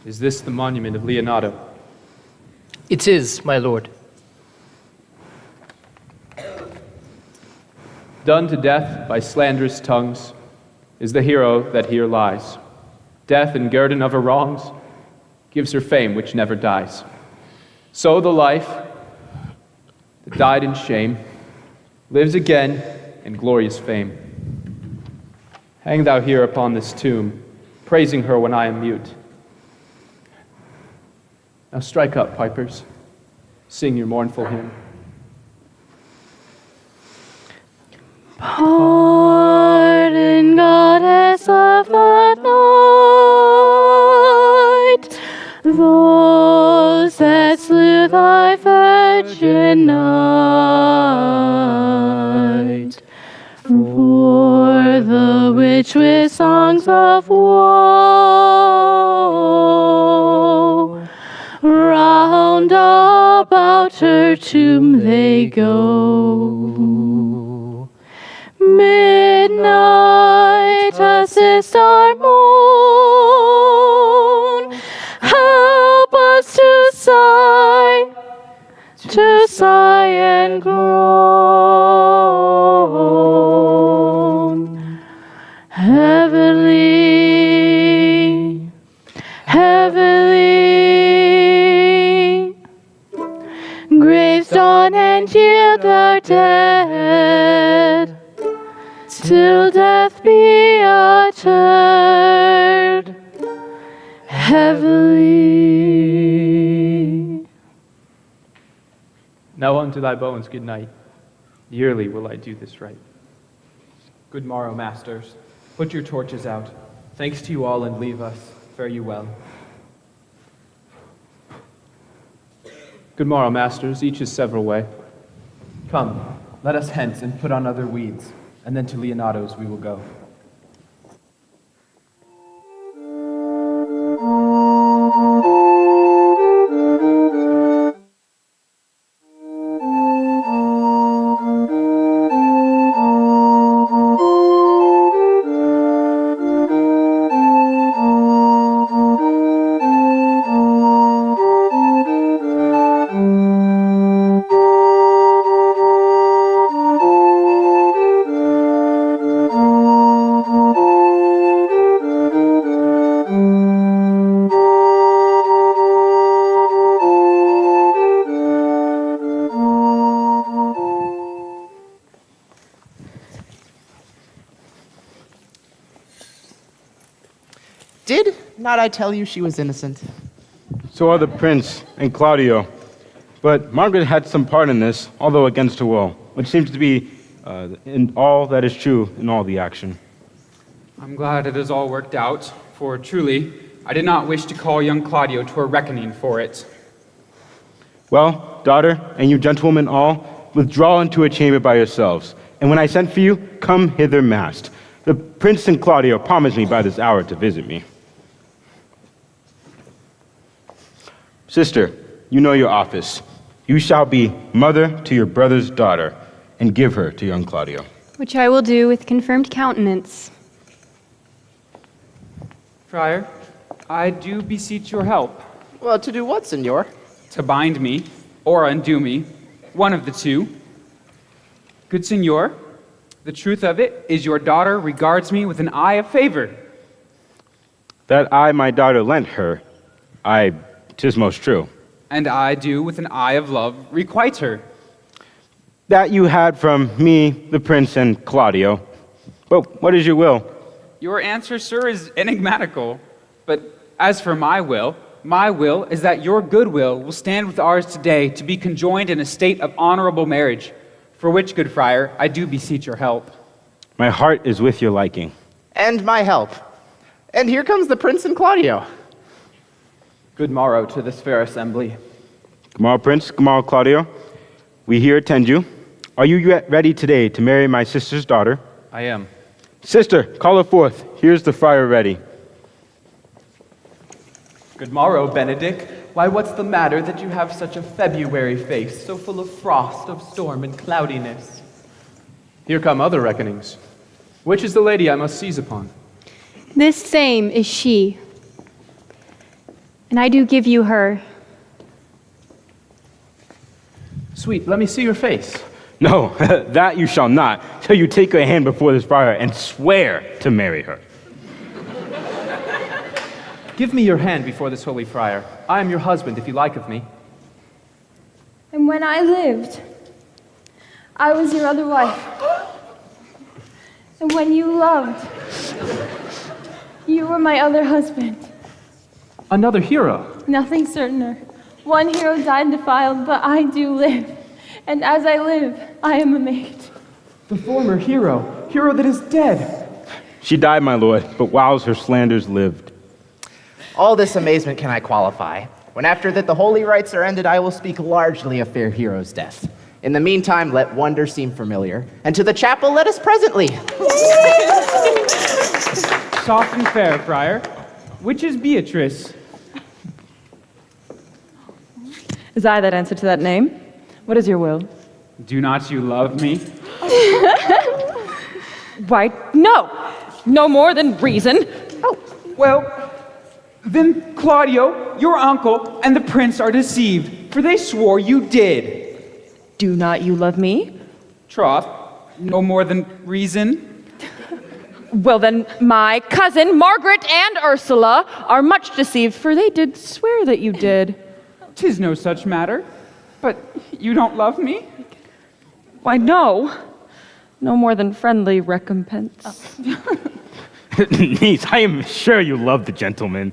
Is this the monument of Leonardo? It is, my lord. Done to death by slanderous tongues is the hero that here lies. Death and guerdon of her wrongs gives her fame which never dies. So the life that died in shame lives again in glorious fame. Hang thou here upon this tomb, praising her when I am mute. Now strike up, pipers. Sing your mournful hymn. Pardon God. For the which with songs of woe round about her tomb they go. Midnight, assist our moan. Help us to sigh and groan. Heavenly, heavenly, graves dawn and yield our dead, till death be uttered. Heavenly. Now unto thy bones, good night. Yearly will I do this right. Good morrow, masters. Put your torches out. Thanks to you all, and leave us. Fare you well. Good morrow, masters. Each is several way. Come, let us hence and put on other weeds, and then to Leonato's we will go. Did not I tell you she was innocent? So are the prince and Claudio. But Margaret had some part in this, although against her will, which seems to be in all that is true in all the action. I'm glad it has all worked out, for truly, I did not wish to call young Claudio to a reckoning for it. Well, daughter, and you gentlewomen all, withdraw into a chamber by yourselves. And when I send for you, come hither masked. The prince and Claudio promised me by this hour to visit me. Sister, you know your office. You shall be mother to your brother's daughter, and give her to young Claudio. Which I will do with confirmed countenance. Friar, I do beseech your help. Well, to do what, senor? To bind me, or undo me, one of the two. Good senor, the truth of it is your daughter regards me with an eye of favor. That I my daughter lent her, 'tis most true. And I do with an eye of love requite her. That you had from me, the prince, and Claudio. But what is your will? Your answer, sir, is enigmatical. But as for my will is that your goodwill will stand with ours today to be conjoined in a state of honorable marriage, for which, good friar, I do beseech your help. My heart is with your liking. And my help. And here comes the prince and Claudio. Good morrow to this fair assembly. Good morrow, prince. Good morrow, Claudio. We here attend you. Are you yet ready today to marry my sister's daughter? I am. Sister, call her forth. Here's the friar ready. Good morrow, Benedict. Why, what's the matter that you have such a February face, so full of frost, of storm, and cloudiness? Here come other reckonings. Which is the lady I must seize upon? This same is she. And I do give you her. Sweet, let me see your face. No, that you shall not, till you take her hand before this friar and swear to marry her. Give me your hand before this holy friar. I am your husband, if you like of me. And when I lived, I was your other wife. And when you loved, you were my other husband. Another hero. Nothing certainer. One hero died defiled, but I do live. And as I live, I am a maid. The former hero that is dead. She died, my lord, but whiles her slanders lived. All this amazement can I qualify, when after that the holy rites are ended, I will speak largely of fair hero's death. In the meantime, let wonder seem familiar, and to the chapel let us presently. Soft and fair, friar. Which is Beatrice? Is I that answer to that name? What is your will? Do not you love me? Why, no. No more than reason. Oh, well, then Claudio, your uncle, and the prince are deceived, for they swore you did. Do not you love me? Troth, no more than reason. Well, then, my cousin Margaret and Ursula are much deceived, for they did swear that you did. 'Tis no such matter. But you don't love me? Why, no. No more than friendly recompense. Niece, I am sure you love the gentleman.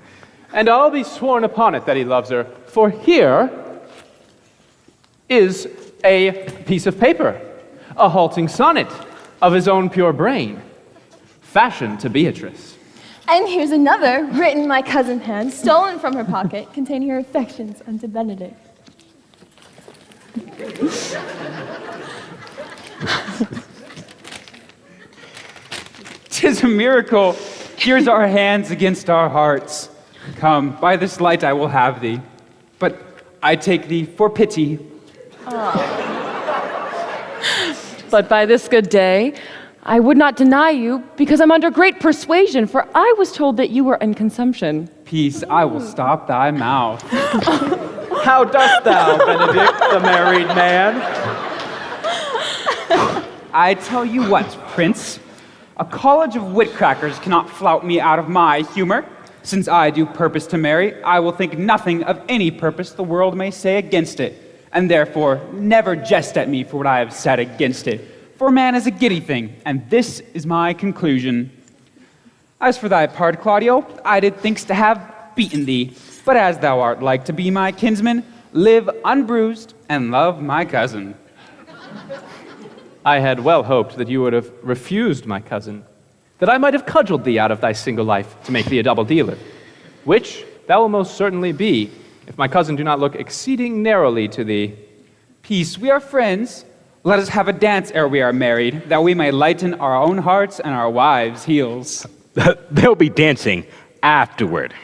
And I'll be sworn upon it that he loves her, for here is a piece of paper, a halting sonnet of his own pure brain, fashioned to Beatrice. And here's another, written in my cousin's hand, stolen from her pocket, containing her affections unto Benedict. 'Tis a miracle. Here's our hands against our hearts. Come, by this light I will have thee. But I take thee for pity. But by this good day, I would not deny you, because I'm under great persuasion, for I was told that you were in consumption. Peace, I will stop thy mouth. How dost thou, Benedict, the married man? I tell you what, Prince, a college of witcrackers cannot flout me out of my humor. Since I do purpose to marry, I will think nothing of any purpose the world may say against it, and therefore never jest at me for what I have said against it. For man is a giddy thing, and this is my conclusion. As for thy part, Claudio, I did thinks to have beaten thee, but as thou art like to be my kinsman, live unbruised and love my cousin. I had well hoped that you would have refused my cousin, that I might have cudgeled thee out of thy single life to make thee a double dealer, which thou will most certainly be, if my cousin do not look exceeding narrowly to thee. Peace, we are friends. Let us have a dance ere we are married, that we may lighten our own hearts and our wives' heels. They'll be dancing afterward.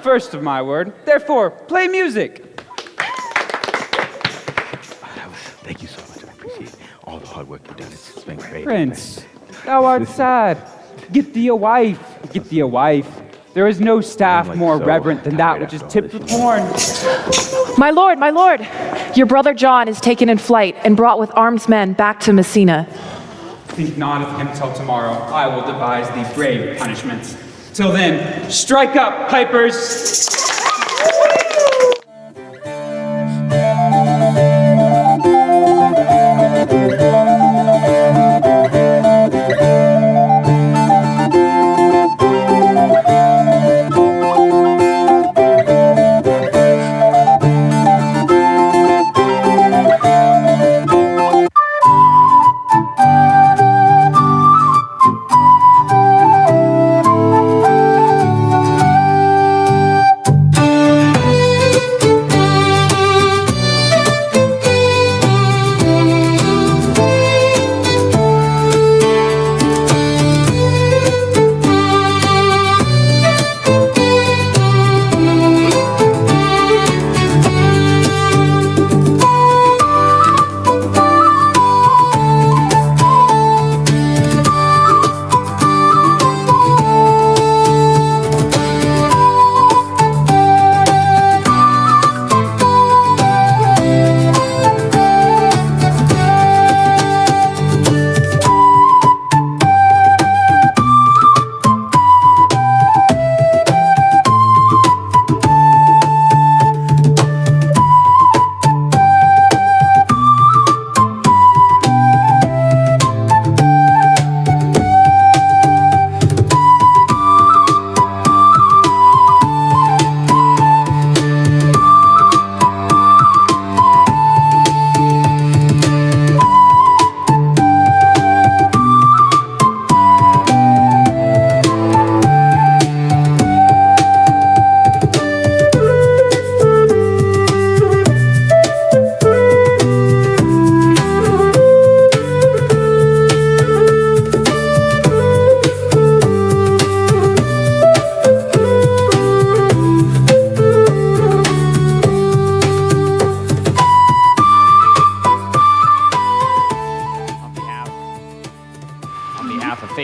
First of my word, therefore, play music. Thank you so much. I appreciate all the hard work you've done. It's been great. Prince, thou art sad. Get thee a wife. Get thee a wife. There is no staff more reverent than that which is tipped with horn. My lord, your brother John is taken in flight and brought with armed men back to Messina. Think not of him till tomorrow. I will devise thee brave punishments. Till then, strike up, pipers!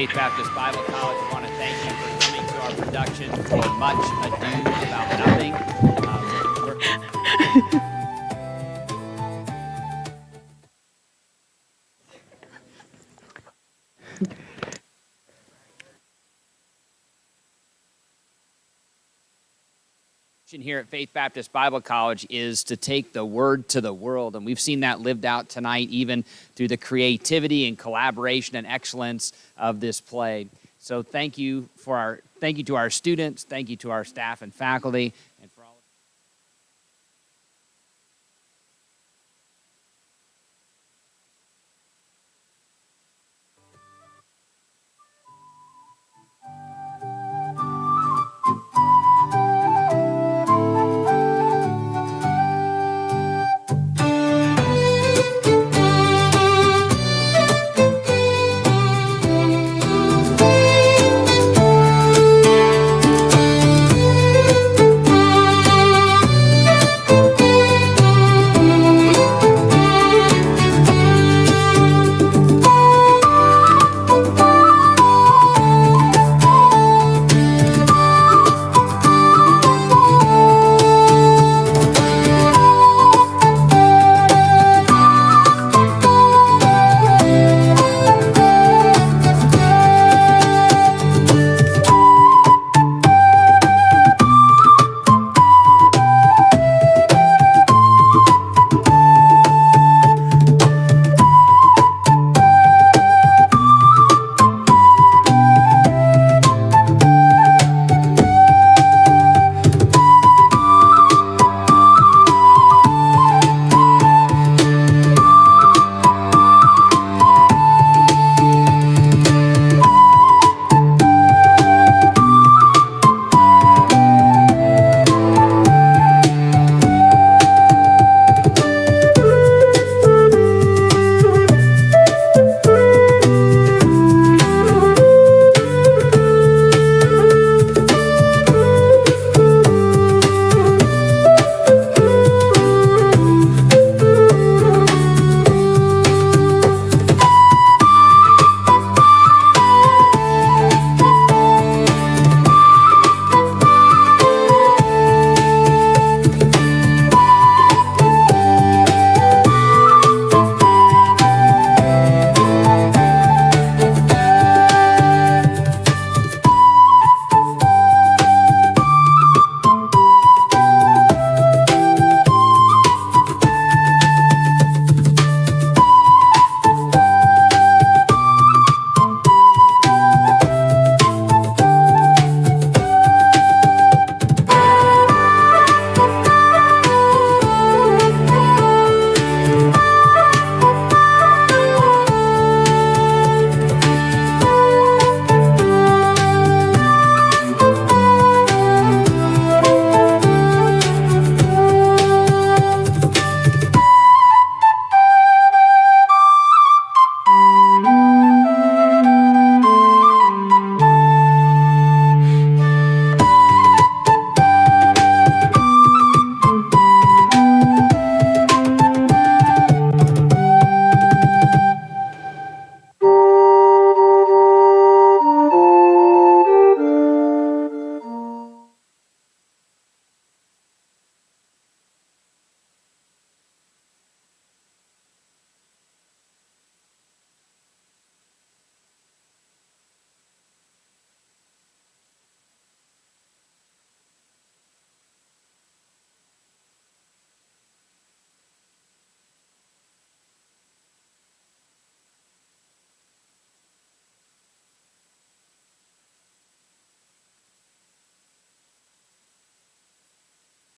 Faith Baptist Bible College. I want to thank you for coming to our production for Much Ado About Nothing. Here at Faith Baptist Bible College is to take the word to the world, and we've seen that lived out tonight even through the creativity and collaboration and excellence of this play. So thank you to our students, thank you to our staff and faculty,